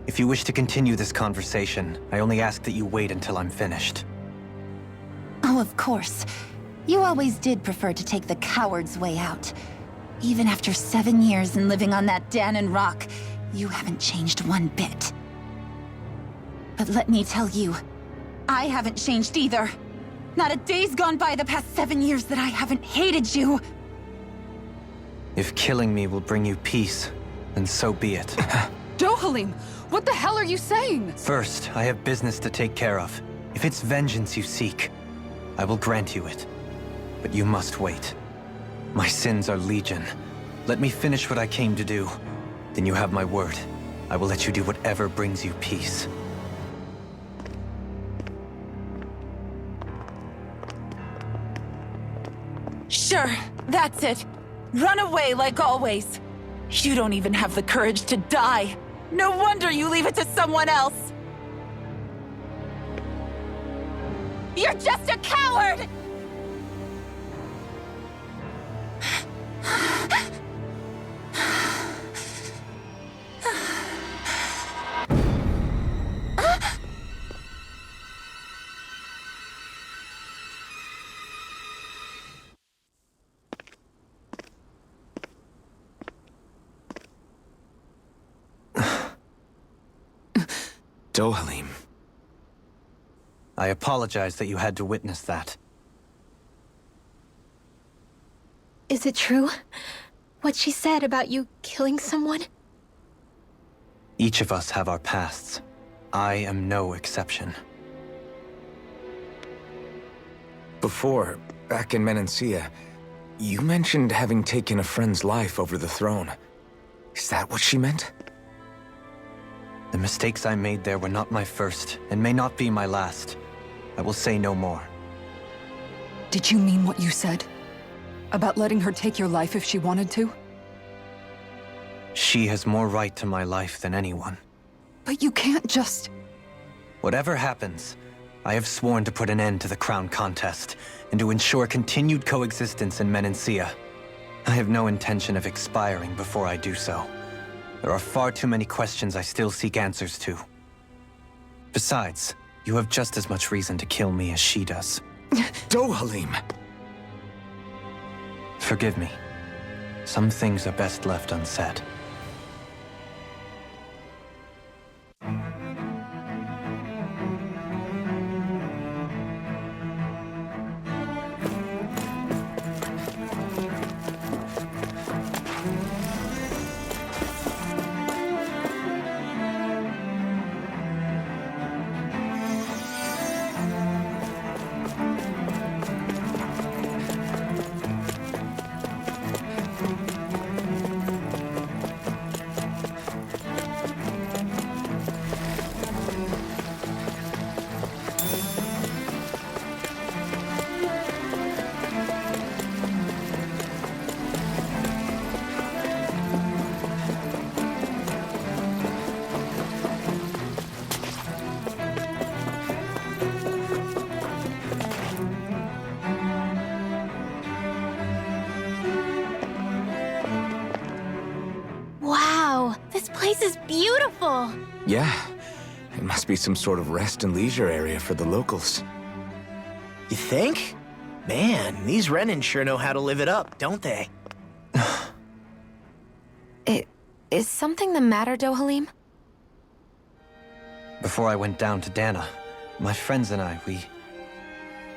If you wish to continue this conversation, I only ask that you wait until I'm finished. Oh, of course. You always did prefer to take the coward's way out. Even after 7 years and living on that Danon rock, you haven't changed one bit. But let me tell you, I haven't changed either. Not a day's gone by the past 7 years that I haven't hated you. If killing me will bring you peace, then so be it. Dohalim, what the hell are you saying? First, I have business to take care of. If it's vengeance you seek, I will grant you it. But you must wait. My sins are legion. Let me finish what I came to do. Then you have my word. I will let you do whatever brings you peace. Sure, that's it. Run away like always. You don't even have the courage to die. No wonder you leave it to someone else. You're just a coward! Dohalim. I apologize that you had to witness that. Is it true? What she said about you killing someone? Each of us have our pasts. I am no exception. Before, back in Menancia, you mentioned having taken a friend's life over the throne. Is that what she meant? The mistakes I made there were not my first, and may not be my last. I will say no more. Did you mean what you said? About letting her take your life if she wanted to? She has more right to my life than anyone. But you can't just... Whatever happens, I have sworn to put an end to the crown contest, and to ensure continued coexistence in Menancia. I have no intention of expiring before I do so. There are far too many questions I still seek answers to. Besides, you have just as much reason to kill me as she does. Dohalim! Forgive me. Some things are best left unsaid. Wow, this place is beautiful! Yeah, it must be some sort of rest and leisure area for the locals. You think? Man, these Renan sure know how to live it up, don't they? Is something the matter, Dohalim? Before I went down to Dana, my friends and I, we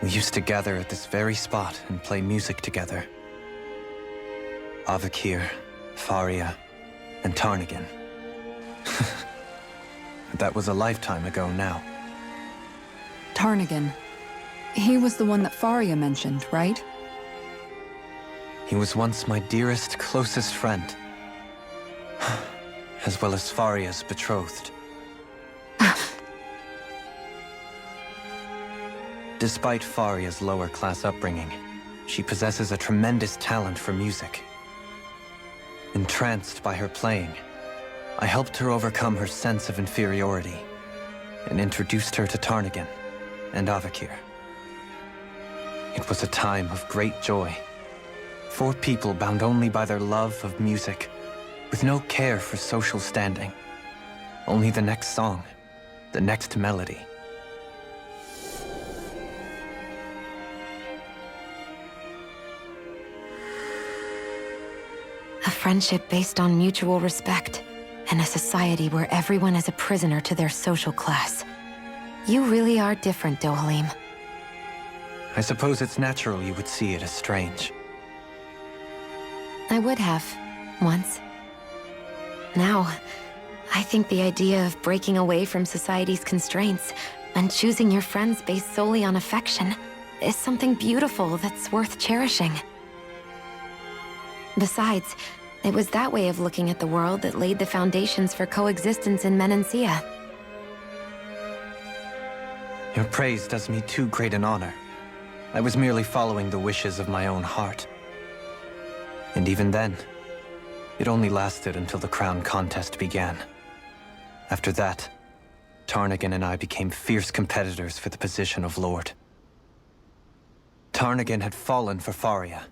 used to gather at this very spot and play music together. Avakir, Faria, and Tarnigan. That was a lifetime ago now. Tarnigan. He was the one that Faria mentioned, right? He was once my dearest, closest friend. As well as Faria's betrothed. Despite Faria's lower-class upbringing, she possesses a tremendous talent for music. Entranced by her playing, I helped her overcome her sense of inferiority and introduced her to Tarnigan and Avakir. It was a time of great joy. 4 people bound only by their love of music, with no care for social standing. Only the next song, the next melody. A friendship based on mutual respect, and a society where everyone is a prisoner to their social class. You really are different, Dohalim. I suppose it's natural you would see it as strange. I would have, once. Now, I think the idea of breaking away from society's constraints and choosing your friends based solely on affection is something beautiful that's worth cherishing. Besides, it was that way of looking at the world that laid the foundations for coexistence in Menancia. Your praise does me too great an honor. I was merely following the wishes of my own heart. And even then, it only lasted until the crown contest began. After that, Tarnigan and I became fierce competitors for the position of Lord. Tarnigan had fallen for Faria.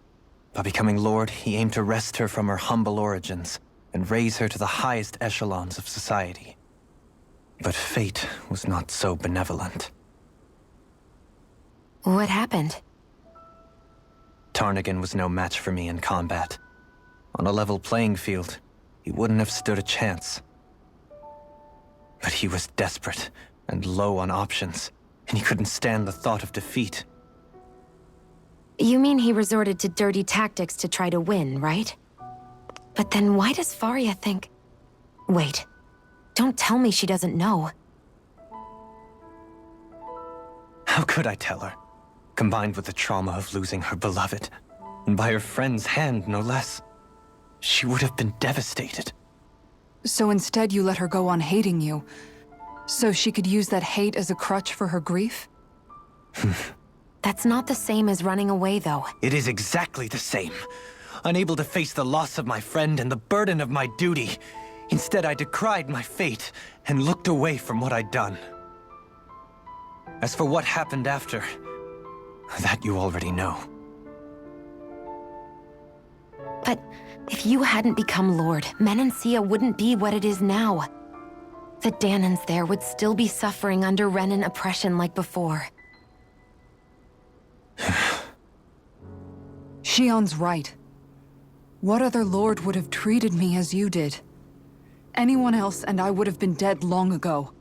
By becoming Lord, he aimed to wrest her from her humble origins and raise her to the highest echelons of society. But fate was not so benevolent. What happened? Tarnigan was no match for me in combat. On a level playing field, he wouldn't have stood a chance. But he was desperate and low on options, and he couldn't stand the thought of defeat. You mean he resorted to dirty tactics to try to win, right? But then why does Faria think... Wait, don't tell me she doesn't know. How could I tell her? Combined with the trauma of losing her beloved, and by her friend's hand, no less. She would have been devastated. So instead you let her go on hating you, so she could use that hate as a crutch for her grief? That's not the same as running away, though. It is exactly the same. Unable to face the loss of my friend and the burden of my duty. Instead, I decried my fate and looked away from what I'd done. As for what happened after, that you already know. But if you hadn't become Lord, Menancia wouldn't be what it is now. The Danans there would still be suffering under Renan oppression like before. Shion's right. What other lord would have treated me as you did? Anyone else and I would have been dead long ago.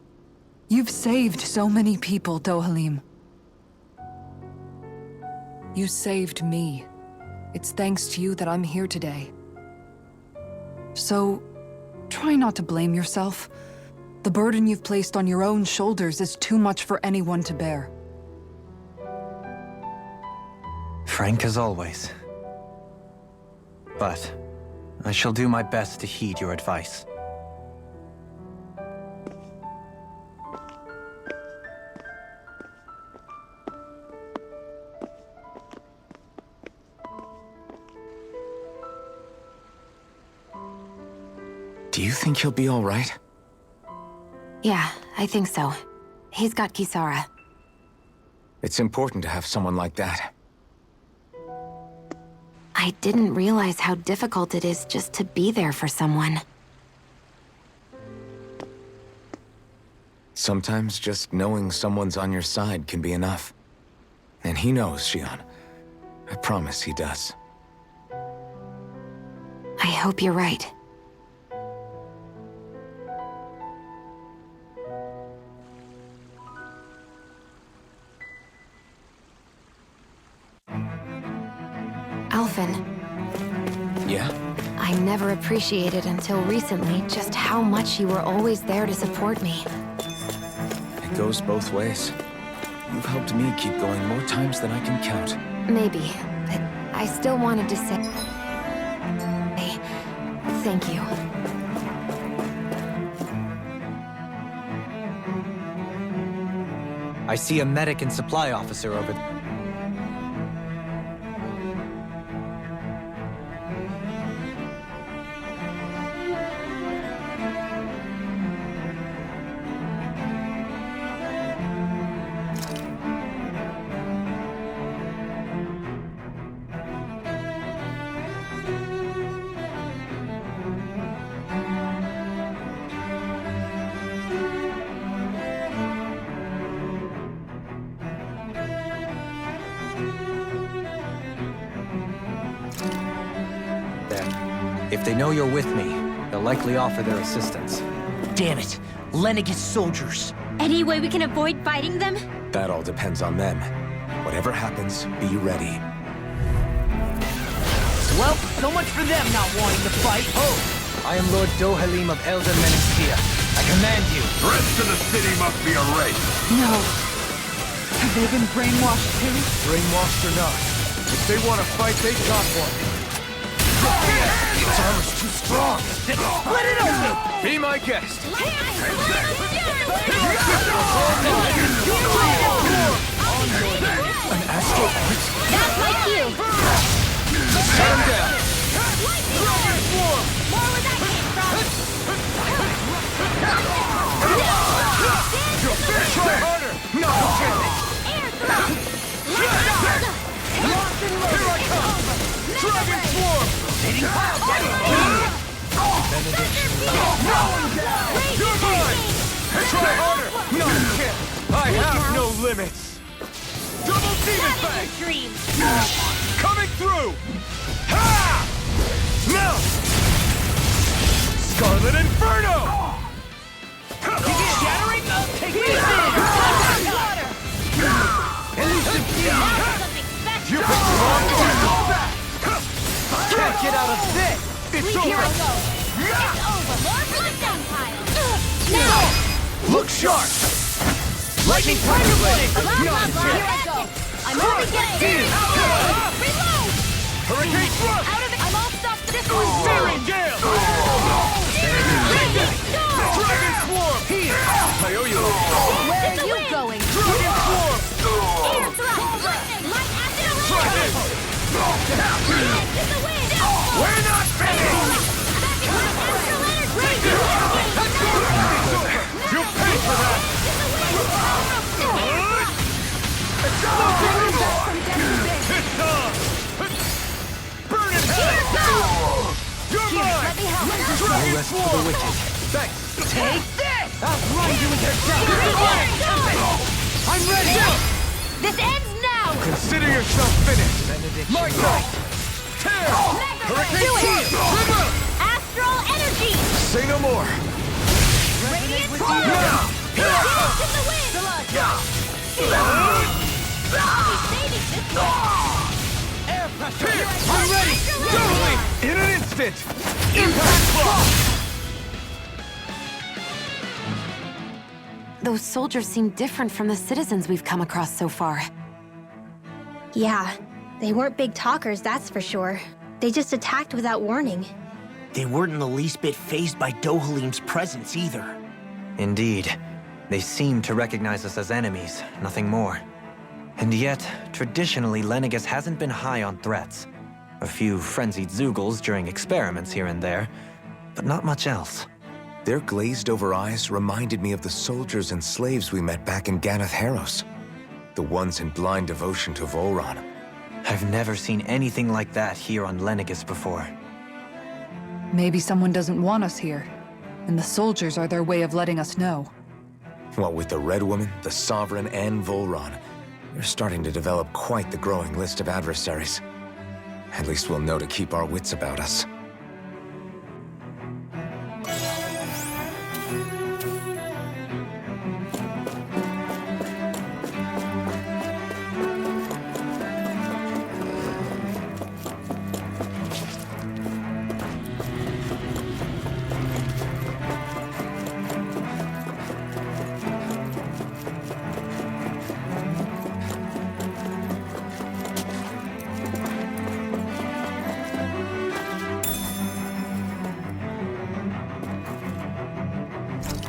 You've saved so many people, Dohalim. You saved me. It's thanks to you that I'm here today. So, try not to blame yourself. The burden you've placed on your own shoulders is too much for anyone to bear. Frank as always. But I shall do my best to heed your advice. Do you think he'll be all right? Yeah, I think so. He's got Kisara. It's important to have someone like that. I didn't realize how difficult it is just to be there for someone. Sometimes just knowing someone's on your side can be enough. And he knows, Shion. I promise he does. I hope you're right. Alphen. Yeah? I never appreciated until recently just how much you were always there to support me. It goes both ways. You've helped me keep going more times than I can count. Maybe, but I still wanted to say... thank you. I see a medic and supply officer over there. If they know you're with me, they'll likely offer their assistance. Damn it. Lenegis soldiers. Any way we can avoid fighting them? That all depends on them. Whatever happens, be ready. Well, so much for them not wanting to fight. Oh! I am Lord Dohalim of Elder Menastia. I command you. The rest of the city must be erased. No. Have they been brainwashed too? Brainwashed or not, if they want to fight, they got one. Its armor's too strong. Split it open! Be my guest. An astral art? That's my cue! Shut him down. More where that came from! Try harder. No, Air thrust! here I come. Dragon swarm. Thunder You're mine. Try harder. No, you can't. I have no limits. Double demon bang. Dream! Coming through. Ha! Now. Scarlet Inferno. Shattering? Take me Elusive Something special! You picked the wrong one. Can't get out of this. It's Here I over. go! It's over! More for the Empire! Now! Look sharp. Lightning Thunder Blade. Here I go! I'm only getting serious! Reload! Hurricane Thrust. Out of it! I'm all stuffed! This one's Fairy Gale. Dragon Swarm. Here. I owe you. Where are you going? Dragon Swarm. Air thrust! Light acid Try array! this. This is the wind! We're not finished. You'll pay for that. It's on. Burn it, hell. You're mine. Let me help! No rest for the wicked. Thanks. Take this! Outrun you with your I'm ready! This ends now! Consider yourself finished. My turn. Tear! Do it! Astral energy! Say no more! Radiant Torrent! Dance in the wind! He's saving this one! Air pressure! I'm ready! Totally! In an instant! Impact block! Those soldiers seem different from the citizens we've come across so far. Yeah, they weren't big talkers, that's for sure. They just attacked without warning. They weren't in the least bit fazed by Dohalim's presence either. Indeed. They seem to recognize us as enemies, nothing more. And yet, traditionally, Lenegis hasn't been high on threats. A few frenzied Zeugles during experiments here and there, but not much else. Their glazed-over eyes reminded me of the soldiers and slaves we met back in Ganath Haros. The ones in blind devotion to Volron. I've never seen anything like that here on Lenegis before. Maybe someone doesn't want us here, and the soldiers are their way of letting us know. What with the Red Woman, the Sovereign, and Volron, you're starting to develop quite the growing list of adversaries. At least we'll know to keep our wits about us.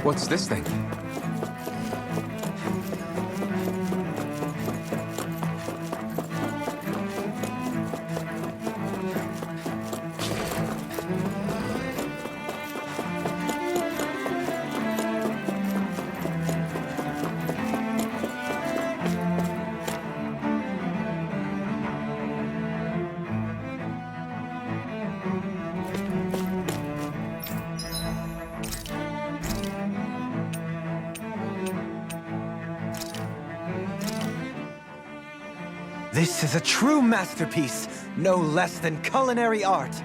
What's this thing? This is a true masterpiece, no less than culinary art.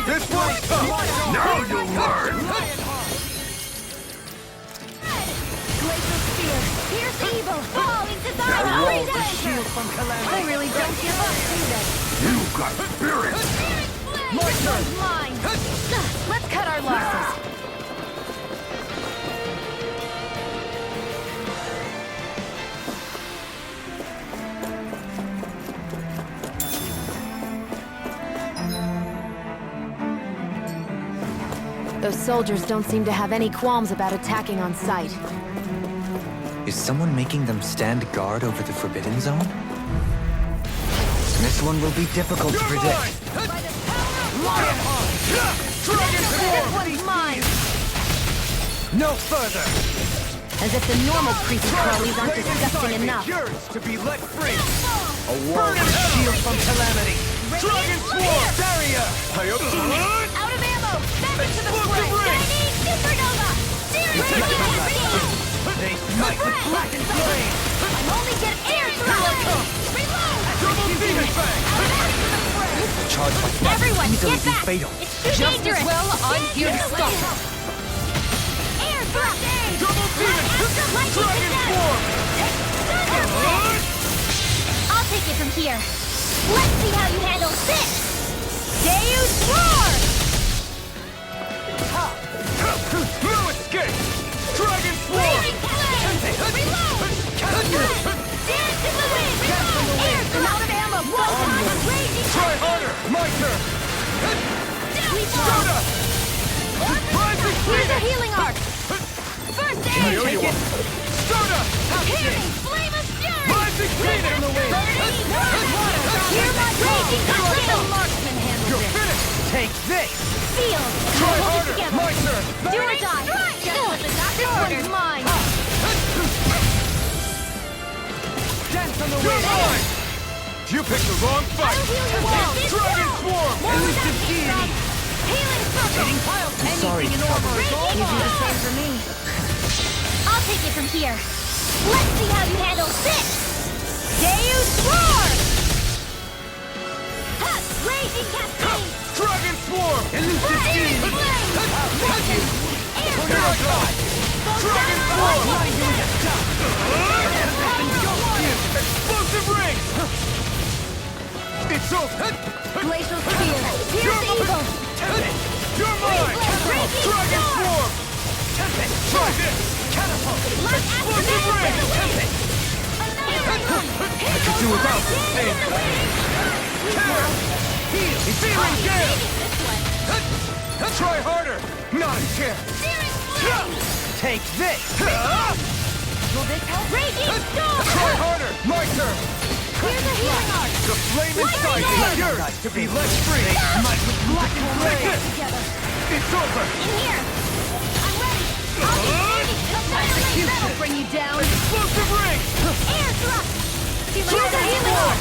This one's tough! Now you'll learn! Glacial Spear! Pierce evil! Fall into thy Shield from calamity. I really don't give up, do they? You got spirit! My turn! Mine! Let's cut our losses. Those soldiers don't seem to have any qualms about attacking on sight. Is someone making them stand guard over the Forbidden Zone? This one will be difficult to predict. This one's mine! No further! As if the normal creepy crawlies aren't disgusting enough. Yours to be let free! A wall with shield from calamity! Dragon Sword! Barrier! Out of ammo! Back into the fray! Shining Supernova! Series They smite with blackened flame! I'm only getting air thrust! Reload! Double demon fang! Charge like that Everyone, easily get be back! fatal. It's too dangerous! well, I'm here to stop. Air thrust! Double take it from here. Let's see how you handle this! Deus Roar! No escape! Dragon Raging Flame! Reload! Dance in the wind! Air! I'm out of ammo! Raging Try harder! My turn! Soda! Rising Here's a healing arc! First aid! Take it! Soda! Healing! Flame of Fury! Rising Phoenix! Hear my raging tornado! Marksman handles You're it! finished! Take this! Field! Try Hold it harder! together! My turn! Do or die! Just what the doctor ordered! Mine! Dance on the You're wind! mine! You picked the wrong fight! I'll heal you all! Dragon Swarm! Elusive deity! Healing circle! Sorry. Anything in order is all mine! You do the same for me. I'll take it from here. Let's see how you handle this! Deus Roar! Ha! Raging Cascade! Dragon Swarm! Elusive deity! Air Paragon! Dragon Swarm! Explosive ring! It's over! Glacial Spear! Pierce Evil! You're mine! Raging Dragon Storm! Swarm! Try this! Light Explosive Aftermath! ring! I could do without this thing. Searing Gale! Try harder! Not a chance! Take this! Will this help? Raging Storm! Try harder! My turn! Here's a healing arc! The flame inside is yours to be let free! Black Take this! together! It's over! In here! I'm ready! I'll be ready! Annihilate! That'll bring you down! Explosive ring! Air thrust! Here's a healing arc!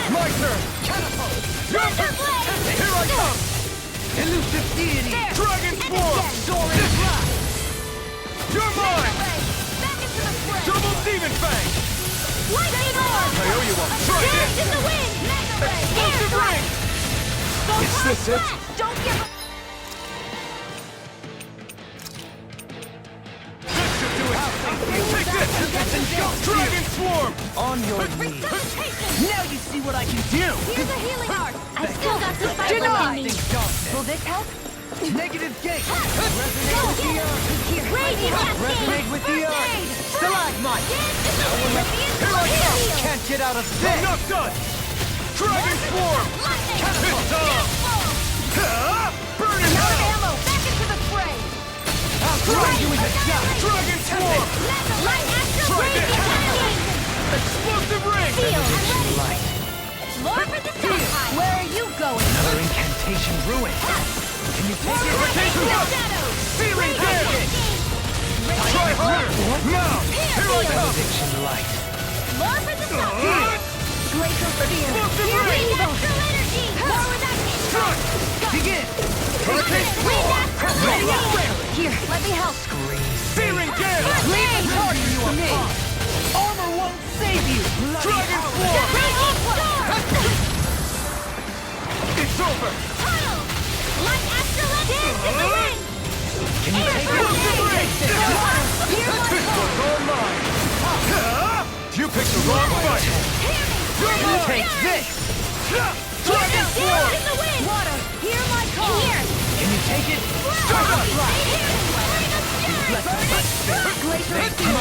My turn! Catapult! Your Here I come! Elusive deity! Dragon Swarm! Soaring blast! You're mine! Back into the fray! Double Demon Fang! Lightning orb! I owe you one! Try Dance this! in the wind! Mega ray! Air Explosive ring! thrust! Is this it? Don't give up! This should do it! Take this! Dragon Swarm! On your knees! Now you see what I can do! Here's a healing arc! I've still got some fight left in me! Will this help? Negative gate! Go! Resonate with the earth! Here! Raging Cascade! Resonate with the First earth! aid! Stalagmite! Here I come! Can't get out of I'm this! not done! Dragon Swarm! It's on! Burn in hell! Ammo! Back into the fray! I'll throw you in the gut! Dragon Swarm! Light Astral Try Raging this! Cascade! Explosive ring! Field! I'm ready! Light. Lure for the stockpile! Where are you going? Another incantation ruined! Can you take it? Hurricane Thrust! Searing Gale! Try harder! Now! Here I come! Benediction light. Lure for the stockpile! Glacial Spear! Explosive Here's ring! Astral Energy! More with that! Strike! Begin! Hurricane Storm! Ready up! Here, let me help! Searing Gale! Leave the target you apart! Armor won't save you! Dragon Swarm! Raging Storm! It's over! Tunnel! Light Astral Dance in the wind! Can you take it? This one's all mine! You picked the wrong fight! You're mine! Take this! Dragon Swarm! In the wind! Water, hear my call! Here! Can you take it? Glacial Spear!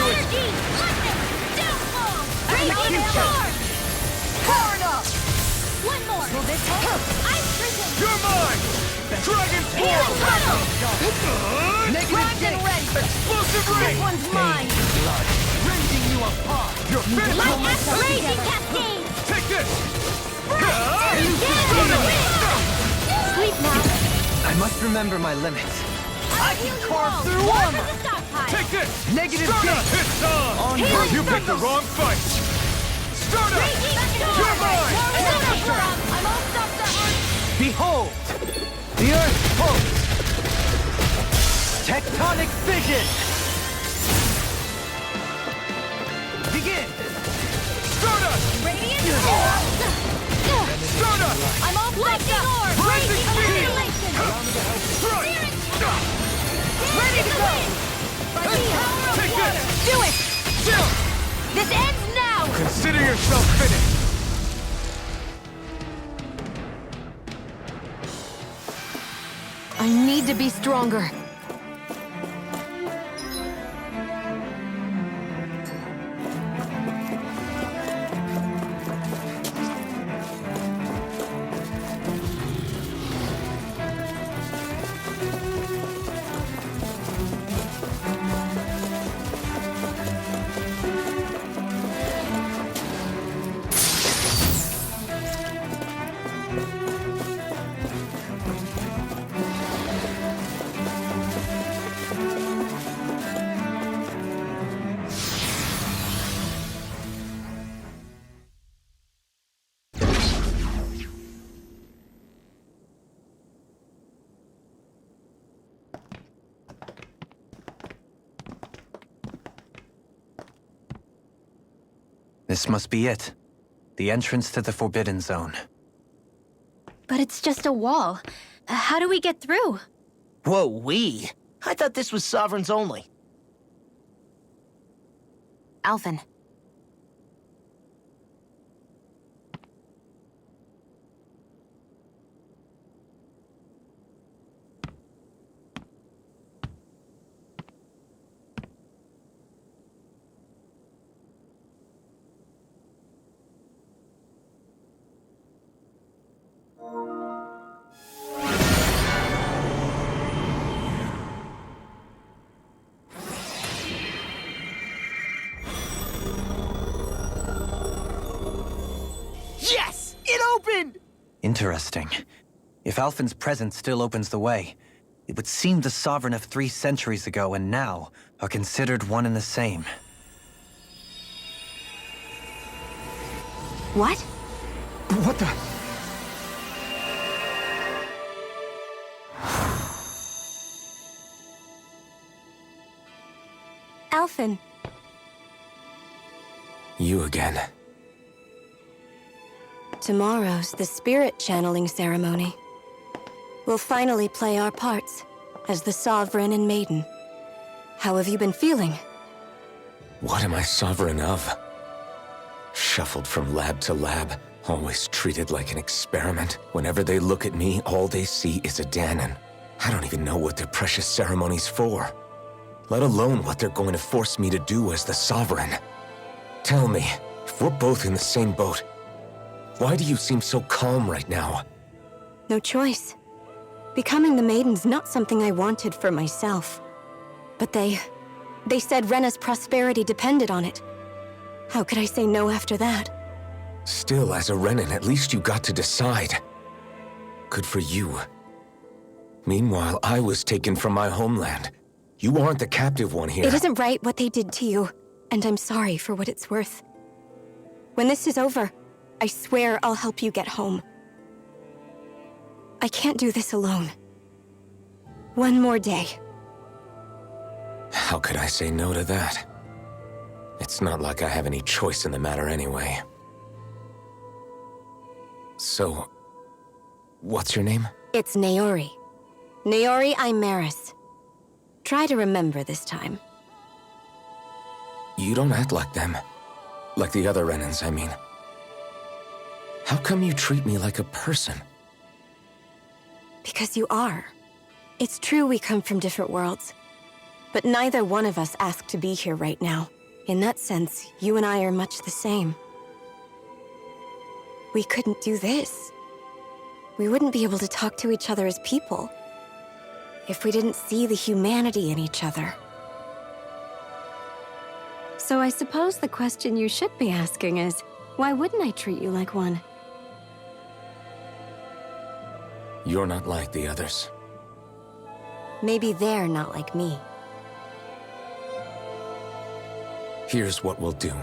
Energy! Lightning! Downfall! Raging Storm! Powered up! One more! Will this help? Ice Prison! You're mine! Dragon Healing Swarm! Tunnel! Negative and ready! Explosive This ring! one's mine! Blood, rending you apart! You're finished! Light Astral Raging Cascade! Take this! Sleep now! I must remember my limits. I can carve through armor. Take this! Negative Start gate. up! It's on! Healing You picked the circle. wrong fight! Start up! You're mine! I'm all stopped up! Behold! The earth pulse! Tectonic vision! Begin! Start up! Radiant! Start up! I'm all stopped up! Rising speed! Annihilation! Strike! Ready to go! Take this! Do it! Chill! This ends now! Consider yourself finished! I need to be stronger. This must be it. The entrance to the Forbidden Zone. But it's just a wall. How do we get through? Whoa, we? I thought this was Sovereigns only. Alphen. Yes! It opened! Interesting. If Alphen's presence still opens the way, it would seem the Sovereign of 3 centuries ago and now are considered one and the same. What? What the? Alphen, You again. tomorrow's the spirit channeling ceremony. We'll finally play our parts as the Sovereign and Maiden. How have you been feeling? What am I sovereign of? Shuffled from lab to lab, always treated like an experiment. Whenever they look at me, all they see is a Danon. I don't even know what their precious ceremony's for, let alone what they're going to force me to do as the Sovereign. Tell me, if we're both in the same boat, why do you seem so calm right now? No choice. Becoming the Maiden's not something I wanted for myself. But they said Rena's prosperity depended on it. How could I say no after that? Still, as a Renan, at least you got to decide. Good for you. Meanwhile, I was taken from my homeland. You aren't the captive one here. It isn't right what they did to you, and I'm sorry for what it's worth. When this is over, I swear I'll help you get home. I can't do this alone. One more day. How could I say no to that? It's not like I have any choice in the matter anyway. So, what's your name? It's Naori. Naori Imaris. Try to remember this time. You don't act like them. Like the other Renans, I mean. How come you treat me like a person? Because you are. It's true we come from different worlds. But neither one of us asked to be here right now. In that sense, you and I are much the same. We couldn't do this. We wouldn't be able to talk to each other as people if we didn't see the humanity in each other. So I suppose the question you should be asking is, why wouldn't I treat you like one? You're not like the others. Maybe they're not like me. Here's what we'll do.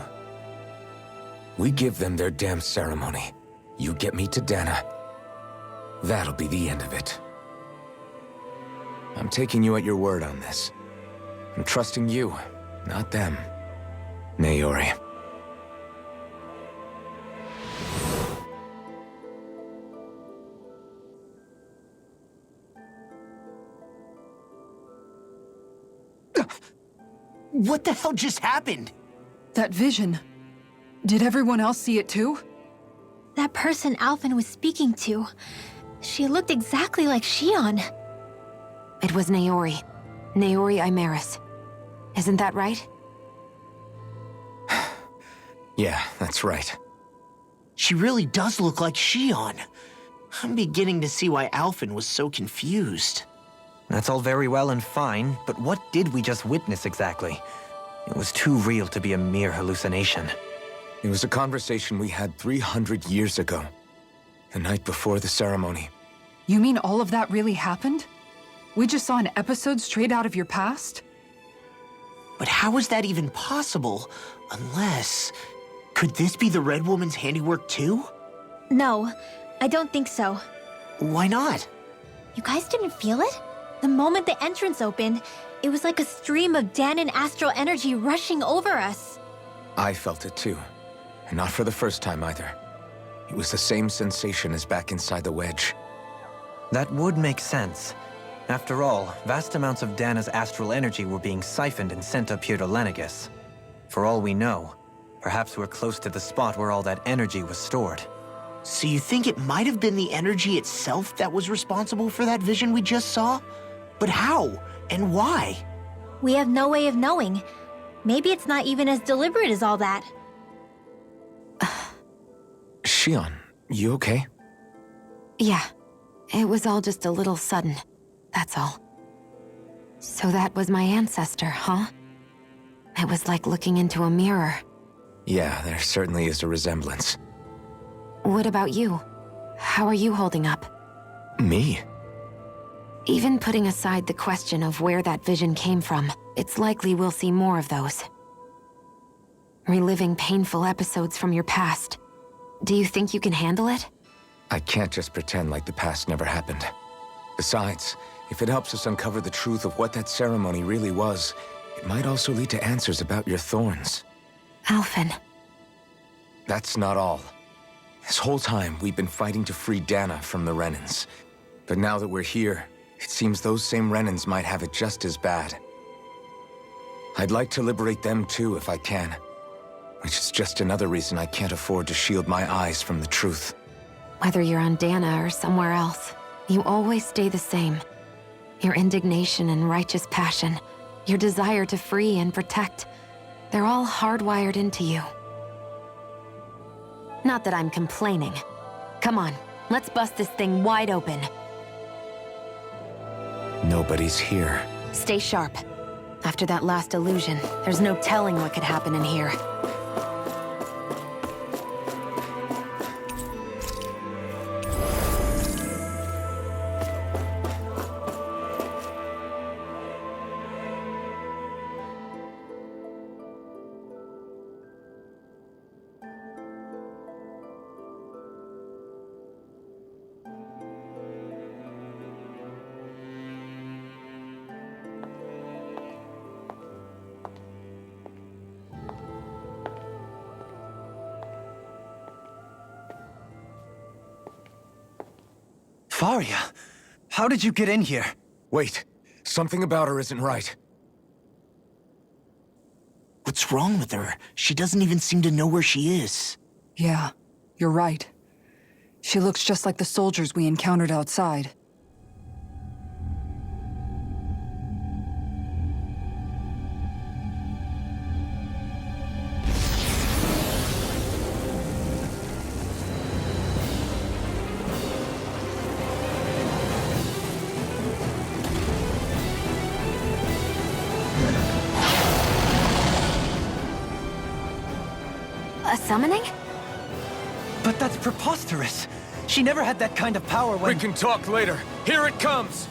We give them their damn ceremony. You get me to Dana. That'll be the end of it. I'm taking you at your word on this. I'm trusting you, not them. Naori. What the hell just happened? That vision. Did everyone else see it too? That person Alphen was speaking to, she looked exactly like Shion. It was Naori. Naori Imaris. Isn't that right? Yeah, that's right. She really does look like Shion. I'm beginning to see why Alphen was so confused. That's all very well and fine, but what did we just witness exactly? It was too real to be a mere hallucination. It was a conversation we had 300 years ago. The night before the ceremony. You mean all of that really happened? We just saw an episode straight out of your past? But how is that even possible? Unless... Could this be the Red Woman's handiwork too? No, I don't think so. Why not? You guys didn't feel it? The moment the entrance opened, it was like a stream of Danon astral energy rushing over us. I felt it too. And not for the first time either. It was the same sensation as back inside the wedge. That would make sense. After all, vast amounts of Dana's astral energy were being siphoned and sent up here to Lenegis. For all we know, perhaps we're close to the spot where all that energy was stored. So you think it might have been the energy itself that was responsible for that vision we just saw? But how? And why? We have no way of knowing. Maybe it's not even as deliberate as all that. Shion, you okay? Yeah. It was all just a little sudden. That's all. So that was my ancestor, huh? It was like looking into a mirror. Yeah, there certainly is a resemblance. What about you? How are you holding up? Me? Even putting aside the question of where that vision came from, it's likely we'll see more of those. Reliving painful episodes from your past. Do you think you can handle it? I can't just pretend like the past never happened. Besides, if it helps us uncover the truth of what that ceremony really was, it might also lead to answers about your thorns. Alphen. That's not all. This whole time, we've been fighting to free Dana from the Renans. But now that we're here, it seems those same Renans might have it just as bad. I'd like to liberate them too if I can. Which is just another reason I can't afford to shield my eyes from the truth. Whether you're on Dana or somewhere else, you always stay the same. Your indignation and righteous passion, your desire to free and protect, they're all hardwired into you. Not that I'm complaining. Come on, let's bust this thing wide open. Nobody's here. Stay sharp. After that last illusion, there's no telling what could happen in here. Faria, how did you get in here? Wait, something about her isn't right. What's wrong with her? She doesn't even seem to know where she is. Yeah, you're right. She looks just like the soldiers we encountered outside. A summoning? But that's preposterous. She never had that kind of power when— We can talk later. Here it comes!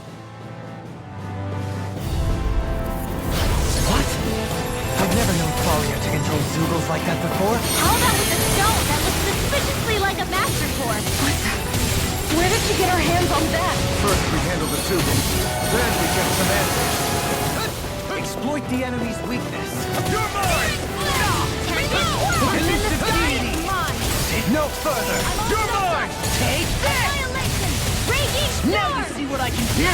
What? I've never known Faria to control Zugals like that before. How about with a stone that looks suspiciously like a master sword? Where did she get her hands on that? First we handle the Zugals, then we get some answers. Exploit the enemy's weakness. You're mine! No further. You're mine! Take Annihilation! Raging Now Storm! you see what I can do.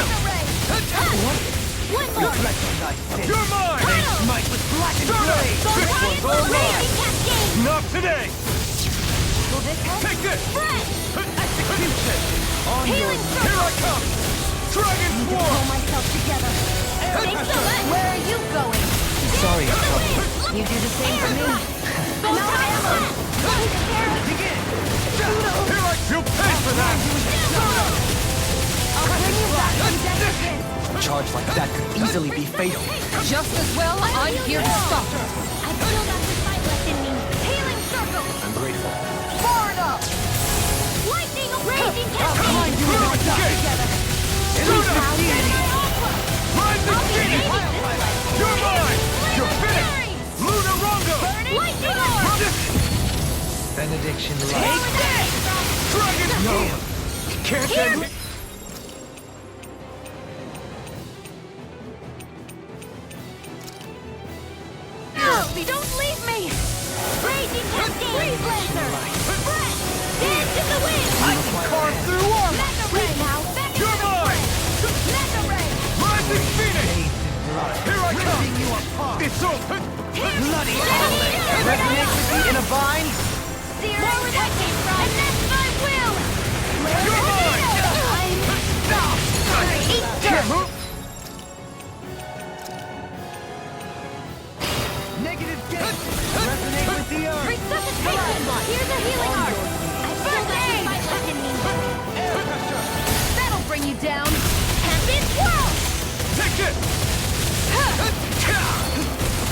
What? One more! You're mine! They smite with blackened blade! This one's all mine! Not today! Take this! Execution! On your... Here I come! Dragon Swarm! myself together. Thanks so much! Where are you going? Sorry, I'm trouble. You do the same for me. I'm out of ammo! Begin! Here I... You pay for that! I'll bring you back from death. A charge like that could easily be fatal. Just as well, I'm here to stop her. I still got the fight left in me. Healing circle! I'm grateful. Far enough! Lightning raging I'll find you in the dark together. Rise the genie! You're mine! You're finished! Luna Rongo! Lightning orb! Benediction Take light. this! Dragon Swarm! Can't end it! Don't leave me! Raging cascade! Freeze laser! Breath! Dance in the wind! I can carve through armor! Mega ray now! Back You're mine! Mega ray! Rising Phoenix! Here I come! It's over! Bloody hell! Resonate with me in a vine? More where that came from! And that's my will! You're mine! Negative gate! Resonate with the earth! Resuscitation! Here's a healing art! I feel that fight left in me! That'll bring you down. Tempest Swirl! Take it!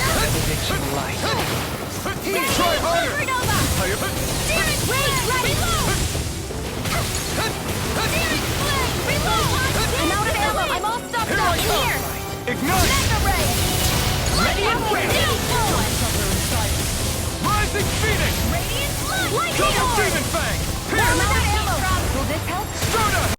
Benediction light. Try harder! Supernova! Spirit Rage ready! Spirit Flame! Reload! I'm out of ammo! I'm all stopped up! In here! Ignite!